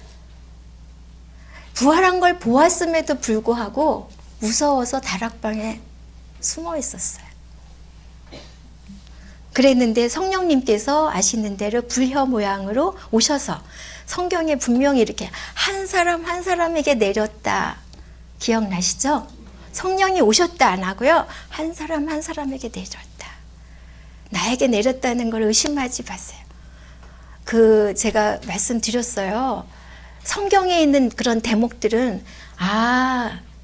부활한 걸 보았음에도 불구하고 무서워서 다락방에 숨어 있었어요. 그랬는데 성령님께서 아시는 대로 불혀 모양으로 오셔서 성경에 분명히 이렇게 한 사람 한 사람에게 내렸다. 기억나시죠? 성령이 오셨다 안 하고요. 한 사람 한 사람에게 내렸다. 나에게 내렸다는 걸 의심하지 마세요. 제가 말씀드렸어요. 성경에 있는 그런 대목들은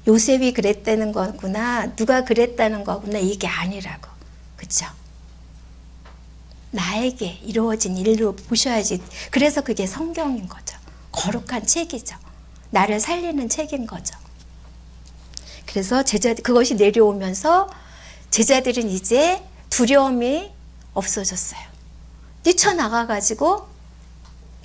요셉이 그랬다는 거구나. 누가 그랬다는 거구나. 이게 아니라고. 그렇죠? 나에게 이루어진 일로 보셔야지. 그래서 그게 성경인 거죠. 거룩한 책이죠. 나를 살리는 책인 거죠. 그래서 그것이 내려오면서 제자들은 이제 두려움이 없어졌어요. 뛰쳐나가가지고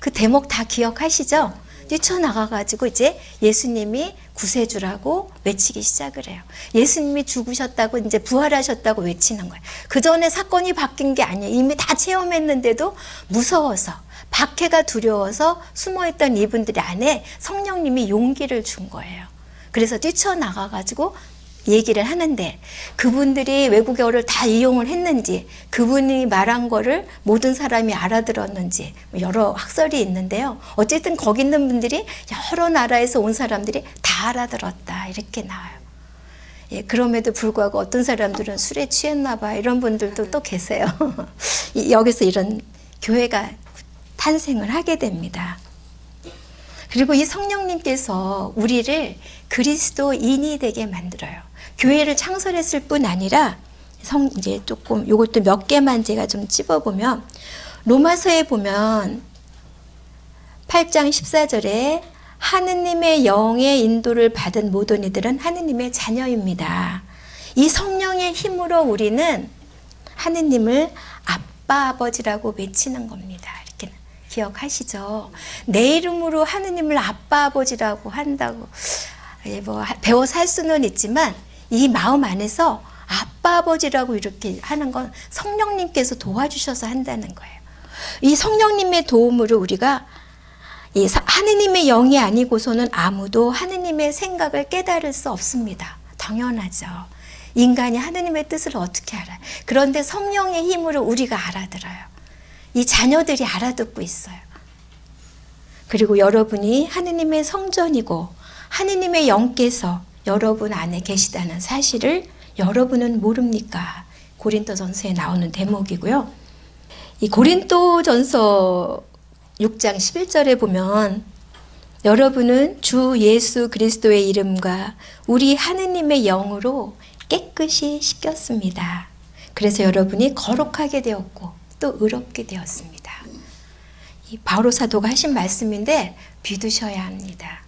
그 대목 다 기억하시죠? 뛰쳐나가가지고 이제 예수님이 구세주라고 외치기 시작을 해요. 예수님이 죽으셨다고 이제 부활하셨다고 외치는 거예요. 그 전에 사건이 바뀐 게 아니에요. 이미 다 체험했는데도 무서워서 박해가 두려워서 숨어있던 이분들 안에 성령님이 용기를 준 거예요. 그래서 뛰쳐나가가지고 얘기를 하는데 그분들이 외국어를 다 이용을 했는지 그분이 말한 거를 모든 사람이 알아들었는지 여러 학설이 있는데요. 어쨌든 거기 있는 분들이 여러 나라에서 온 사람들이 다 알아들었다 이렇게 나와요. 예, 그럼에도 불구하고 어떤 사람들은 술에 취했나 봐 이런 분들도 또 계세요. 여기서 이런 교회가 탄생을 하게 됩니다. 그리고 이 성령님께서 우리를 그리스도인이 되게 만들어요. 교회를 창설했을 뿐 아니라 이제 조금 요것도 몇 개만 제가 좀 찝어보면 로마서에 보면 8장 14절에 하느님의 영의 인도를 받은 모든 이들은 하느님의 자녀입니다. 이 성령의 힘으로 우리는 하느님을 아빠 아버지라고 외치는 겁니다. 이렇게 기억하시죠? 내 이름으로 하느님을 아빠 아버지라고 한다고 뭐 배워서 할 수는 있지만 이 마음 안에서 아빠 아버지라고 이렇게 하는 건 성령님께서 도와주셔서 한다는 거예요. 이 성령님의 도움으로 우리가 이 하느님의 영이 아니고서는 아무도 하느님의 생각을 깨달을 수 없습니다. 당연하죠. 인간이 하느님의 뜻을 어떻게 알아요? 그런데 성령의 힘으로 우리가 알아들어요. 이 자녀들이 알아듣고 있어요. 그리고 여러분이 하느님의 성전이고 하느님의 영께서 여러분 안에 계시다는 사실을 여러분은 모릅니까? 고린도전서에 나오는 대목이고요. 이 고린도전서 6장 11절에 보면 여러분은 주 예수 그리스도의 이름과 우리 하느님의 영으로 깨끗이 씻겼습니다. 그래서 여러분이 거룩하게 되었고 또 의롭게 되었습니다. 이 바오로 사도가 하신 말씀인데 믿으셔야 합니다.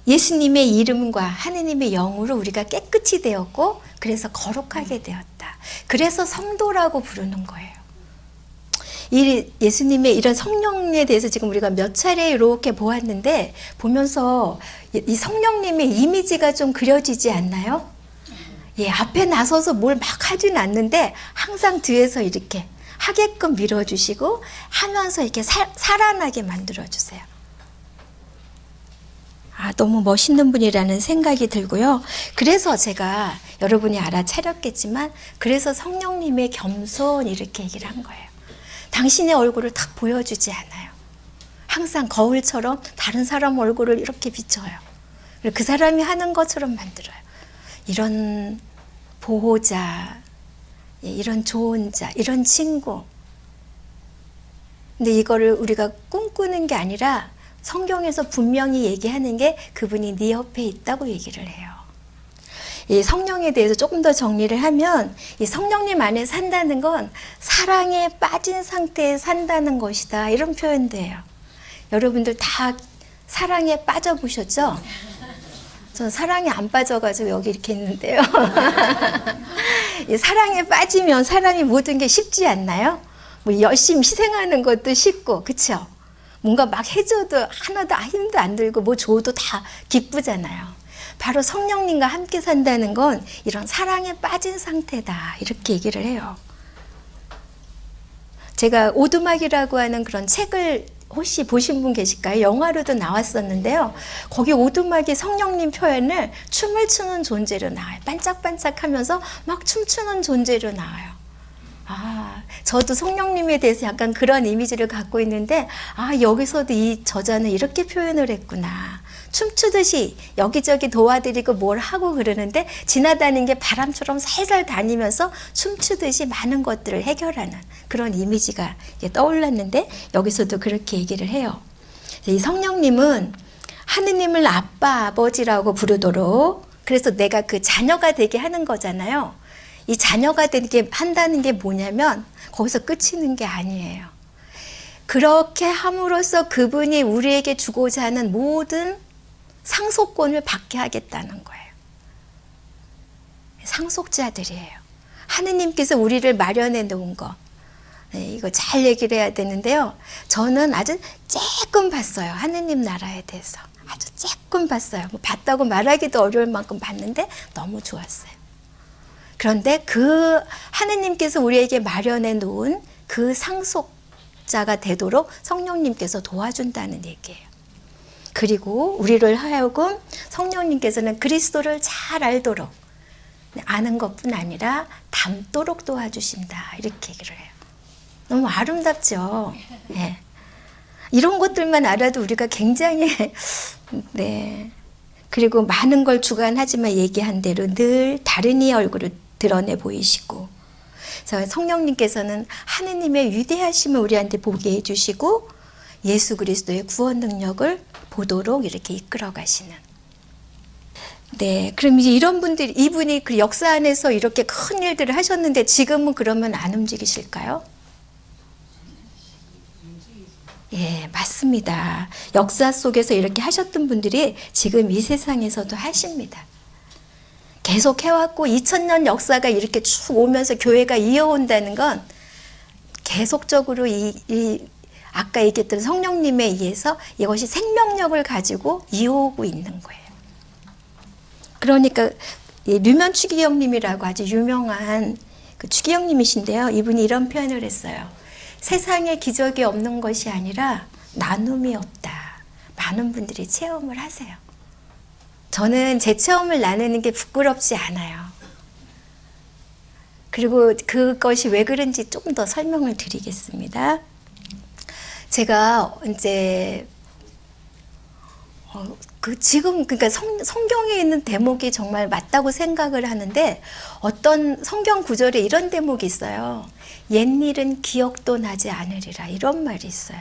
예수님의 이름과 하느님의 영으로 우리가 깨끗이 되었고 그래서 거룩하게 되었다. 그래서 성도라고 부르는 거예요. 이 예수님의 이런 성령에 대해서 지금 우리가 몇 차례 이렇게 보았는데 보면서 이 성령님의 이미지가 좀 그려지지 않나요? 예, 앞에 나서서 뭘 막 하진 않는데 항상 뒤에서 이렇게 하게끔 밀어주시고 하면서 이렇게 살아나게 만들어주세요. 아, 너무 멋있는 분이라는 생각이 들고요. 그래서 제가 여러분이 알아차렸겠지만 그래서 성령님의 겸손 이렇게 얘기를 한 거예요. 당신의 얼굴을 탁 보여주지 않아요. 항상 거울처럼 다른 사람 얼굴을 이렇게 비춰요. 그 사람이 하는 것처럼 만들어요. 이런 보호자, 이런 좋은 자, 이런 친구. 근데 이거를 우리가 꿈꾸는 게 아니라 성경에서 분명히 얘기하는 게 그분이 네 옆에 있다고 얘기를 해요. 이 성령에 대해서 조금 더 정리를 하면 이 성령님 안에 산다는 건 사랑에 빠진 상태에 산다는 것이다. 이런 표현도 해요. 여러분들 다 사랑에 빠져보셨죠? 전 사랑에 안 빠져가지고 여기 이렇게 있는데요. 이 사랑에 빠지면 사람이 모든 게 쉽지 않나요? 뭐 열심히 희생하는 것도 쉽고, 그렇죠? 뭔가 막 해줘도 하나도 힘도 안 들고 뭐 줘도 다 기쁘잖아요. 바로 성령님과 함께 산다는 건 이런 사랑에 빠진 상태다. 이렇게 얘기를 해요. 제가 오두막이라고 하는 그런 책을 혹시 보신 분 계실까요? 영화로도 나왔었는데요. 거기 오두막이 성령님 표현을 춤을 추는 존재로 나와요. 반짝반짝하면서 막 춤추는 존재로 나와요. 아, 저도 성령님에 대해서 약간 그런 이미지를 갖고 있는데 아, 여기서도 이 저자는 이렇게 표현을 했구나. 춤추듯이 여기저기 도와드리고 뭘 하고 그러는데 지나다니는 게 바람처럼 살살 다니면서 춤추듯이 많은 것들을 해결하는 그런 이미지가 떠올랐는데 여기서도 그렇게 얘기를 해요. 이 성령님은 하느님을 아빠, 아버지라고 부르도록 그래서 내가 그 자녀가 되게 하는 거잖아요. 이 자녀가 되게 한다는 게 뭐냐면 거기서 끝이는 게 아니에요. 그렇게 함으로써 그분이 우리에게 주고자 하는 모든 상속권을 받게 하겠다는 거예요. 상속자들이에요. 하느님께서 우리를 마련해 놓은 거. 네, 이거 잘 얘기를 해야 되는데요. 저는 아주 조금 봤어요. 하느님 나라에 대해서. 아주 조금 봤어요. 뭐 봤다고 말하기도 어려울 만큼 봤는데 너무 좋았어요. 그런데 그 하느님께서 우리에게 마련해 놓은 그 상속자가 되도록 성령님께서 도와준다는 얘기예요. 그리고 우리를 하여금 성령님께서는 그리스도를 잘 알도록, 아는 것뿐 아니라 닮도록 도와주신다. 이렇게 얘기를 해요. 너무 아름답죠. 네. 이런 것들만 알아도 우리가 굉장히 네. 그리고 많은 걸 주관하지만 얘기한 대로 늘 다른 이의 얼굴을 드러내 보이시고, 그래서 성령님께서는 하느님의 위대하심을 우리한테 보게 해주시고 예수 그리스도의 구원 능력을 보도록 이렇게 이끌어 가시는. 네, 그럼 이제 이런 분들이, 이분이 그 역사 안에서 이렇게 큰 일들을 하셨는데 지금은 그러면 안 움직이실까요? 예, 맞습니다. 역사 속에서 이렇게 하셨던 분들이 지금 이 세상에서도 하십니다. 계속 해왔고 2000년 역사가 이렇게 쭉 오면서 교회가 이어온다는 건 계속적으로 아까 얘기했던 성령님에 의해서 이것이 생명력을 가지고 이어오고 있는 거예요. 그러니까 류면 추기경님이라고 아주 유명한 그 추기경님이신데요. 이분이 이런 표현을 했어요. 세상에 기적이 없는 것이 아니라 나눔이 없다. 많은 분들이 체험을 하세요. 저는 제 체험을 나누는 게 부끄럽지 않아요. 그리고 그것이 왜 그런지 조금 더 설명을 드리겠습니다. 제가 이제 지금 그러니까 성경에 있는 대목이 정말 맞다고 생각을 하는데, 어떤 성경 구절에 이런 대목이 있어요. 옛일은 기억도 나지 않으리라, 이런 말이 있어요.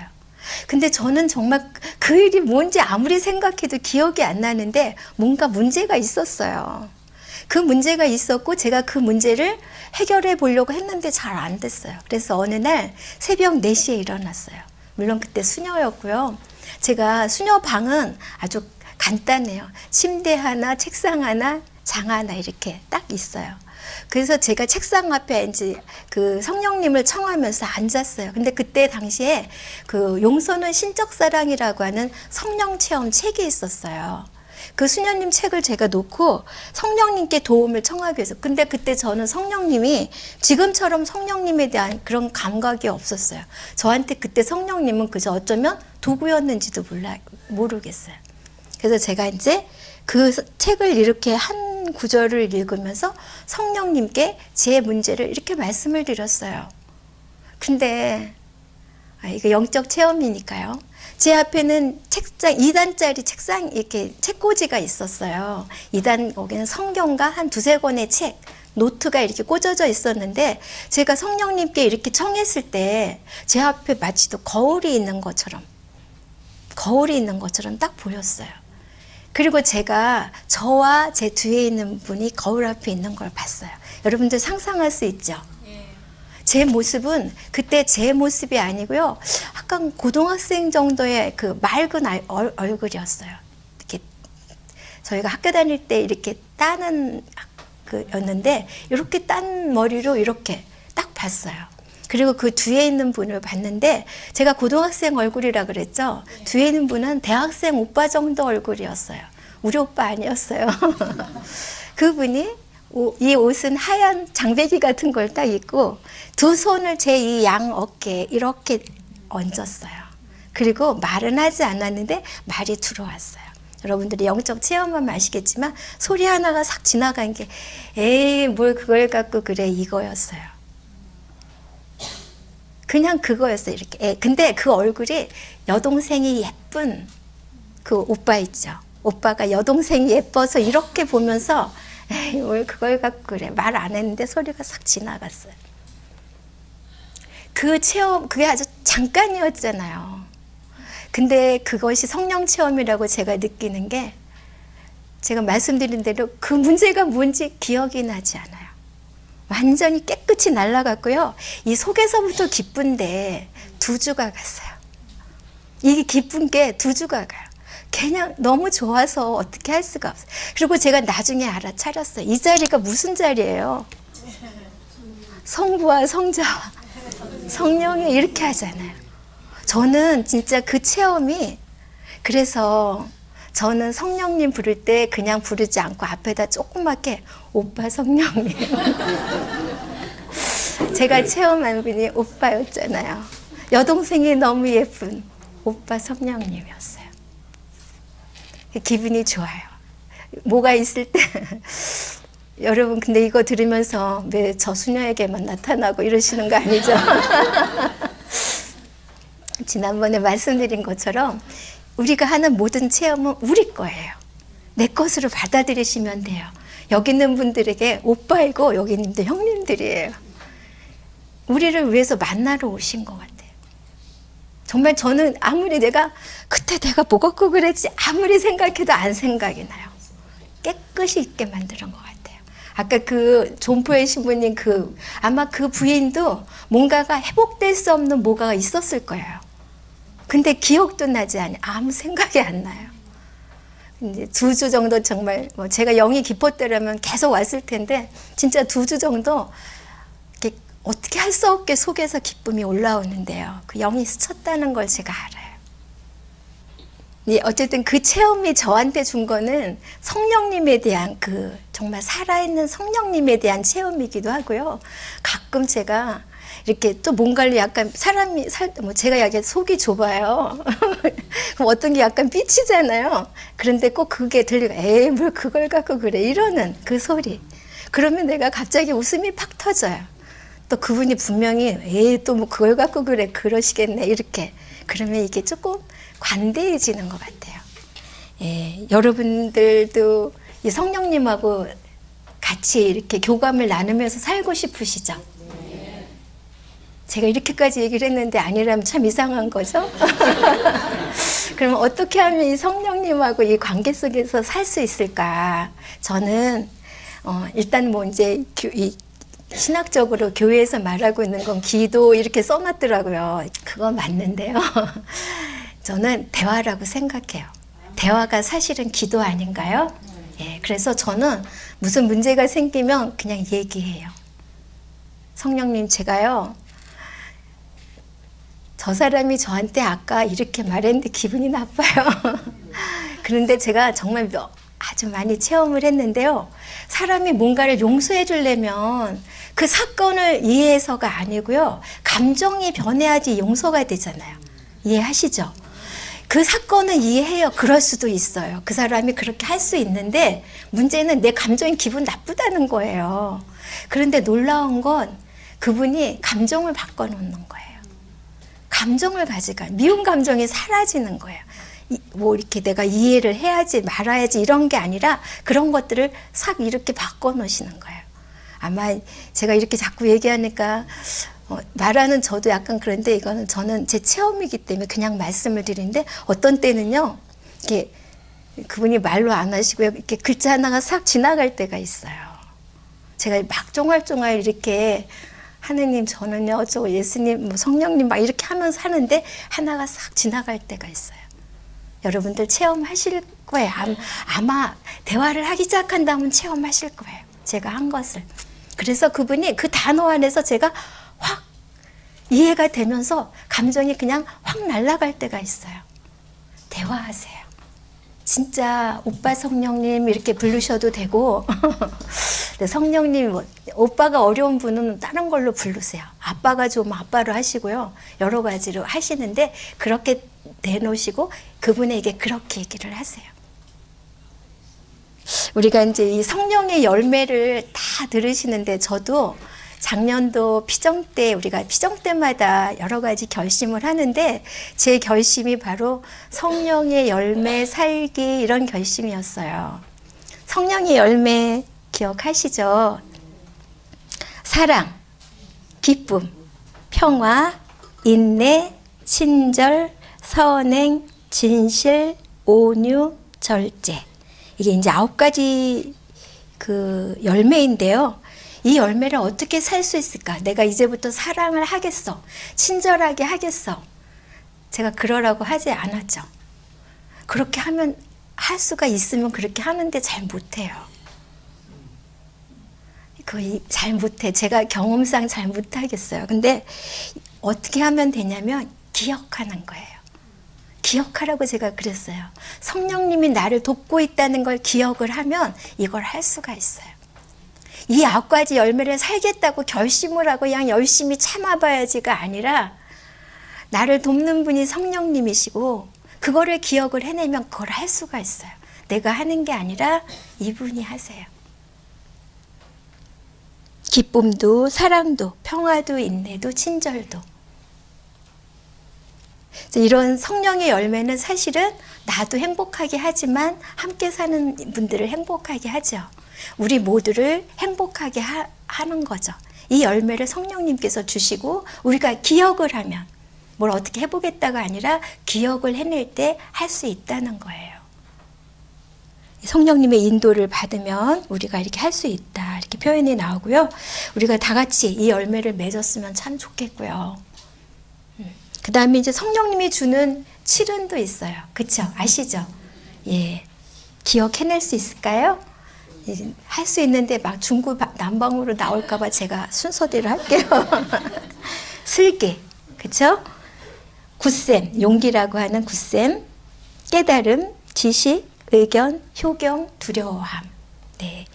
근데 저는 정말 그 일이 뭔지 아무리 생각해도 기억이 안 나는데 뭔가 문제가 있었어요. 그 문제가 있었고 제가 그 문제를 해결해 보려고 했는데 잘 안 됐어요. 그래서 어느 날 새벽 4시에 일어났어요. 물론 그때 수녀였고요. 제가 수녀 방은 아주 간단해요. 침대 하나, 책상 하나, 장 하나 이렇게 딱 있어요. 그래서 제가 책상 앞에 이제 그 성령님을 청하면서 앉았어요. 근데 그때 당시에 그 용서는 신적 사랑이라고 하는 성령 체험 책이 있었어요. 그 수녀님 책을 제가 놓고 성령님께 도움을 청하기 위해서. 근데 그때 저는 성령님이 지금처럼 성령님에 대한 그런 감각이 없었어요. 저한테 그때 성령님은 그저 어쩌면 도구였는지도 모르겠어요. 그래서 제가 이제 그 책을 이렇게 한 구절을 읽으면서 성령님께 제 문제를 이렇게 말씀을 드렸어요. 근데 이거 영적 체험이니까요. 제 앞에는 책장 2단짜리 책상 이렇게 책꽂이가 있었어요. 2단 거기는 성경과 한 2-3권의 책, 노트가 이렇게 꽂아져 있었는데 제가 성령님께 이렇게 청했을 때 제 앞에 마치 또 거울이 있는 것처럼 딱 보였어요. 그리고 제가 저와 제 뒤에 있는 분이 거울 앞에 있는 걸 봤어요. 여러분들 상상할 수 있죠? 제 모습은 그때 제 모습이 아니고요. 약간 고등학생 정도의 그 맑은 얼굴이었어요. 이렇게 저희가 학교 다닐 때 이렇게 따는 그였는데 이렇게 딴 머리로 이렇게 딱 봤어요. 그리고 그 뒤에 있는 분을 봤는데 제가 고등학생 얼굴이라 그랬죠. 뒤에 있는 분은 대학생 오빠 정도 얼굴이었어요. 우리 오빠 아니었어요. 그분이 이 옷은 하얀 장배기 같은 걸 딱 입고 두 손을 제 이 양 어깨에 이렇게 얹었어요. 그리고 말은 하지 않았는데 말이 들어왔어요. 여러분들이 영적 체험하면 아시겠지만 소리 하나가 싹 지나간 게 에이 뭘 그걸 갖고 그래 이거였어요. 그냥 그거였어요. 이렇게. 근데 그 얼굴이 여동생이 예쁜 그 오빠 있죠. 오빠가 여동생이 예뻐서 이렇게 보면서 에이 뭘 그걸 갖고 그래 말 안 했는데 소리가 싹 지나갔어요. 그 체험 그게 아주 잠깐이었잖아요. 근데 그것이 성령 체험이라고 제가 느끼는 게 제가 말씀드린 대로 그 문제가 뭔지 기억이 나지 않아요. 완전히 깨끗이 날아갔고요. 이 속에서부터 기쁜데 2주가 갔어요. 이게 기쁜 게 2주가 가요. 그냥 너무 좋아서 어떻게 할 수가 없어요. 그리고 제가 나중에 알아차렸어요. 이 자리가 무슨 자리예요? 성부와 성자와 성령이 이렇게 하잖아요. 저는 진짜 그 체험이 그래서 저는 성령님 부를 때 그냥 부르지 않고 앞에다 조그맣게 오빠 성령님 제가 체험한 분이 오빠였잖아요. 여동생이 너무 예쁜 오빠 성령님이었어요. 기분이 좋아요. 뭐가 있을 때 여러분 근데 이거 들으면서 왜 저 수녀에게만 나타나고 이러시는 거 아니죠? 지난번에 말씀드린 것처럼 우리가 하는 모든 체험은 우리 거예요. 내 것으로 받아들이시면 돼요. 여기 있는 분들에게 오빠이고 여기 있는 분들 형님들이에요. 우리를 위해서 만나러 오신 것 같아요. 정말 저는 아무리 그때 내가 뭐 갖고 그랬지 아무리 생각해도 안 생각이 나요. 깨끗이 있게 만드는 것 같아요. 아까 그 존포의 신부님 아마 그 부인도 뭔가가 회복될 수 없는 뭐가가 있었을 거예요. 근데 기억도 나지 않아요. 아무 생각이 안 나요. 이제 2주 정도 정말 제가 영이 깊었더라면 계속 왔을 텐데 진짜 2주 정도 이렇게 어떻게 할 수 없게 속에서 기쁨이 올라오는데요. 그 영이 스쳤다는 걸 제가 알아요. 예, 어쨌든 그 체험이 저한테 준 거는 성령님에 대한 정말 살아있는 성령님에 대한 체험이기도 하고요. 가끔 제가 이렇게 또 뭔가를 약간 제가 약간 속이 좁아요. 그럼 어떤 게 약간 삐치잖아요. 그런데 꼭 그게 들리고 에이 뭘 그걸 갖고 그래 이러는 그 소리. 그러면 내가 갑자기 웃음이 팍 터져요. 또 그분이 분명히 에이 또 뭐 그걸 갖고 그래 그러시겠네 이렇게. 그러면 이게 조금 관대해지는 것 같아요. 예, 여러분들도 이 성령님하고 같이 이렇게 교감을 나누면서 살고 싶으시죠? 제가 이렇게까지 얘기를 했는데 아니라면 참 이상한 거죠? 그럼 어떻게 하면 이 성령님하고 이 관계 속에서 살 수 있을까? 저는 일단 뭐 이제 신학적으로 교회에서 말하고 있는 건 기도 이렇게 써놨더라고요. 그건 맞는데요. 저는 대화라고 생각해요. 대화가 사실은 기도 아닌가요? 예, 그래서 저는 무슨 문제가 생기면 그냥 얘기해요. 성령님 제가요. 저 사람이 저한테 아까 이렇게 말했는데 기분이 나빠요. 그런데 제가 정말 아주 많이 체험을 했는데요. 사람이 뭔가를 용서해 주려면 그 사건을 이해해서가 아니고요. 감정이 변해야지 용서가 되잖아요. 이해하시죠? 그 사건은 이해해요. 그럴 수도 있어요. 그 사람이 그렇게 할 수 있는데 문제는 내 감정이 기분 나쁘다는 거예요. 그런데 놀라운 건 그분이 감정을 바꿔놓는 거예요. 감정을 가져가 미운 감정이 사라지는 거예요. 뭐 이렇게 내가 이해를 해야지 말아야지 이런 게 아니라 그런 것들을 싹 이렇게 바꿔놓으시는 거예요. 아마 제가 이렇게 자꾸 얘기하니까 말하는 저도 약간 그런데 이거는 저는 제 체험이기 때문에 그냥 말씀을 드리는데 어떤 때는요 이렇게 그분이 말로 안 하시고요 이렇게 글자 하나가 싹 지나갈 때가 있어요. 제가 막 쫑알쫑알 이렇게 하느님 저는요 저 예수님 뭐 성령님 막 이렇게 하면서 하는데 하나가 싹 지나갈 때가 있어요. 여러분들 체험하실 거예요. 아마 대화를 하기 시작한다면 체험하실 거예요. 제가 한 것을. 그래서 그분이 그 단어 안에서 제가 확 이해가 되면서 감정이 그냥 확 날아갈 때가 있어요. 대화하세요. 진짜 오빠 성령님 이렇게 부르셔도 되고 성령님 오빠가 어려운 분은 다른 걸로 부르세요. 아빠가 좀 아빠로 하시고요. 여러 가지로 하시는데 그렇게 대놓으시고 그분에게 그렇게 얘기를 하세요. 우리가 이제 이 성령의 열매를 다 들으시는데 저도 작년도 피정 때 우리가 피정 때마다 여러 가지 결심을 하는데 제 결심이 바로 성령의 열매 살기 이런 결심이었어요. 성령의 열매 기억하시죠? 사랑, 기쁨, 평화, 인내, 친절, 선행, 진실, 온유, 절제. 이게 이제 9가지 그 열매인데요. 이 열매를 어떻게 살 수 있을까? 내가 이제부터 사랑을 하겠어. 친절하게 하겠어. 제가 그러라고 하지 않았죠. 그렇게 하면 할 수가 있으면 그렇게 하는데 잘 못해요. 거의 잘 못해. 제가 경험상 잘 못하겠어요. 근데 어떻게 하면 되냐면 기억하는 거예요. 기억하라고 제가 그랬어요. 성령님이 나를 돕고 있다는 걸 기억을 하면 이걸 할 수가 있어요. 이 9가지 열매를 살겠다고 결심을 하고 그냥 열심히 참아봐야지가 아니라 나를 돕는 분이 성령님이시고 그거를 기억을 해내면 그걸 할 수가 있어요. 내가 하는 게 아니라 이분이 하세요. 기쁨도 사랑도 평화도 인내도 친절도. 이런 성령의 열매는 사실은 나도 행복하게 하지만 함께 사는 분들을 행복하게 하죠. 우리 모두를 행복하게 하는 거죠. 이 열매를 성령님께서 주시고 우리가 기억을 하면, 뭘 어떻게 해보겠다가 아니라 기억을 해낼 때 할 수 있다는 거예요. 성령님의 인도를 받으면 우리가 이렇게 할 수 있다, 이렇게 표현이 나오고요. 우리가 다 같이 이 열매를 맺었으면 참 좋겠고요. 그 다음에 이제 성령님이 주는 칠은도 있어요. 그쵸? 아시죠? 예. 기억해낼 수 있을까요? 할 수 있는데 막 중구 난방으로 나올까봐 제가 순서대로 할게요. 슬기, 그쵸? 굳셈, 용기라고 하는 굳셈, 깨달음, 지식, 의견, 효경, 두려워함. 네.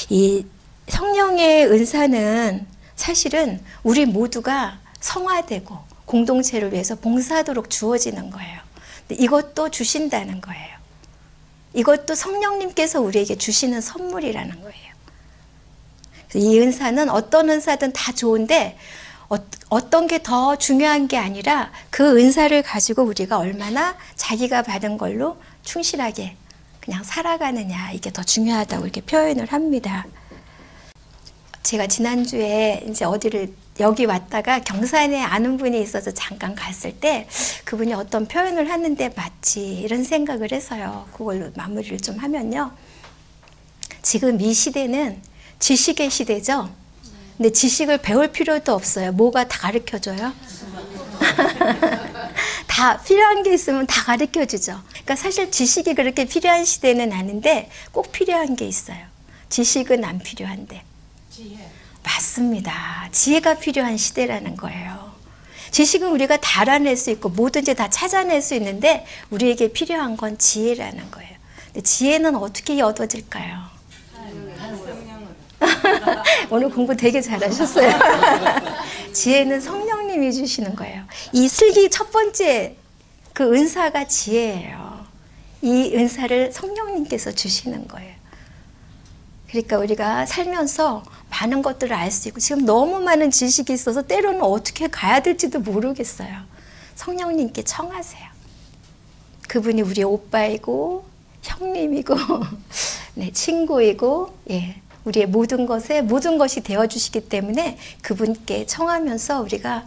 이 성령의 은사는 사실은 우리 모두가 성화되고 공동체를 위해서 봉사하도록 주어지는 거예요. 근데 이것도 주신다는 거예요. 이것도 성령님께서 우리에게 주시는 선물이라는 거예요. 이 은사는 어떤 은사든 다 좋은데 어떤 게 더 중요한 게 아니라 그 은사를 가지고 우리가 얼마나 자기가 받은 걸로 충실하게 그냥 살아가느냐, 이게 더 중요하다고 이렇게 표현을 합니다. 제가 지난주에 이제 여기 왔다가 경산에 아는 분이 있어서 잠깐 갔을 때 그분이 어떤 표현을 하는데 마치 이런 생각을 해서요. 그걸로 마무리를 좀 하면요. 지금 이 시대는 지식의 시대죠. 근데 지식을 배울 필요도 없어요. 뭐가 다 가르쳐줘요? 다 필요한 게 있으면 다 가르쳐주죠. 그러니까 사실 지식이 그렇게 필요한 시대는 아닌데 꼭 필요한 게 있어요. 지식은 안 필요한데. 맞습니다. 지혜가 필요한 시대라는 거예요. 지식은 우리가 다 알아낼 수 있고 뭐든지 다 찾아낼 수 있는데 우리에게 필요한 건 지혜라는 거예요. 근데 지혜는 어떻게 얻어질까요? 오늘 공부 되게 잘하셨어요. 지혜는 성령님이 주시는 거예요. 이 슬기 첫 번째 그 은사가 지혜예요. 이 은사를 성령님께서 주시는 거예요. 그러니까 우리가 살면서 많은 것들을 알 수 있고 지금 너무 많은 지식이 있어서 때로는 어떻게 가야 될지도 모르겠어요. 성령님께 청하세요. 그분이 우리 오빠이고 형님이고 네, 친구이고 예, 우리의 모든 것이 되어주시기 때문에 그분께 청하면서 우리가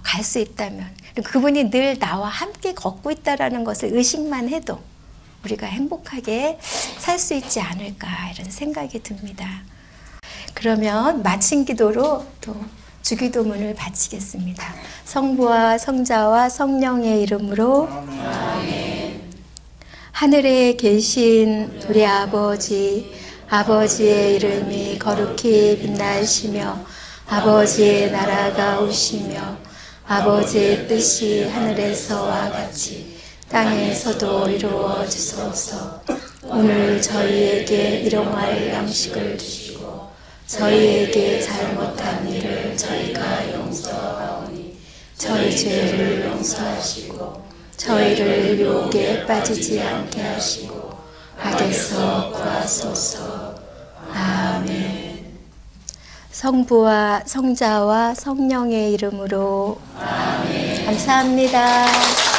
갈 수 있다면, 그분이 늘 나와 함께 걷고 있다는 것을 의식만 해도 우리가 행복하게 살 수 있지 않을까, 이런 생각이 듭니다. 그러면 마친 기도로 또 주기도문을 바치겠습니다. 성부와 성자와 성령의 이름으로 아멘. 하늘에 계신 우리 아버지의 이름이 거룩히 빛나시며 아버지의 나라가 오시며 아버지의 뜻이 하늘에서와 같이 땅에서도 이루어지소서. 오늘 저희에게 일용할 양식을 주시고 저희에게 잘못한 일을 저희가 용서하오니 저희 죄를 용서하시고 저희를 유혹에 빠지지 않게 하시고 악에서 구하소서. 아멘. 성부와 성자와 성령의 이름으로 아멘. 감사합니다.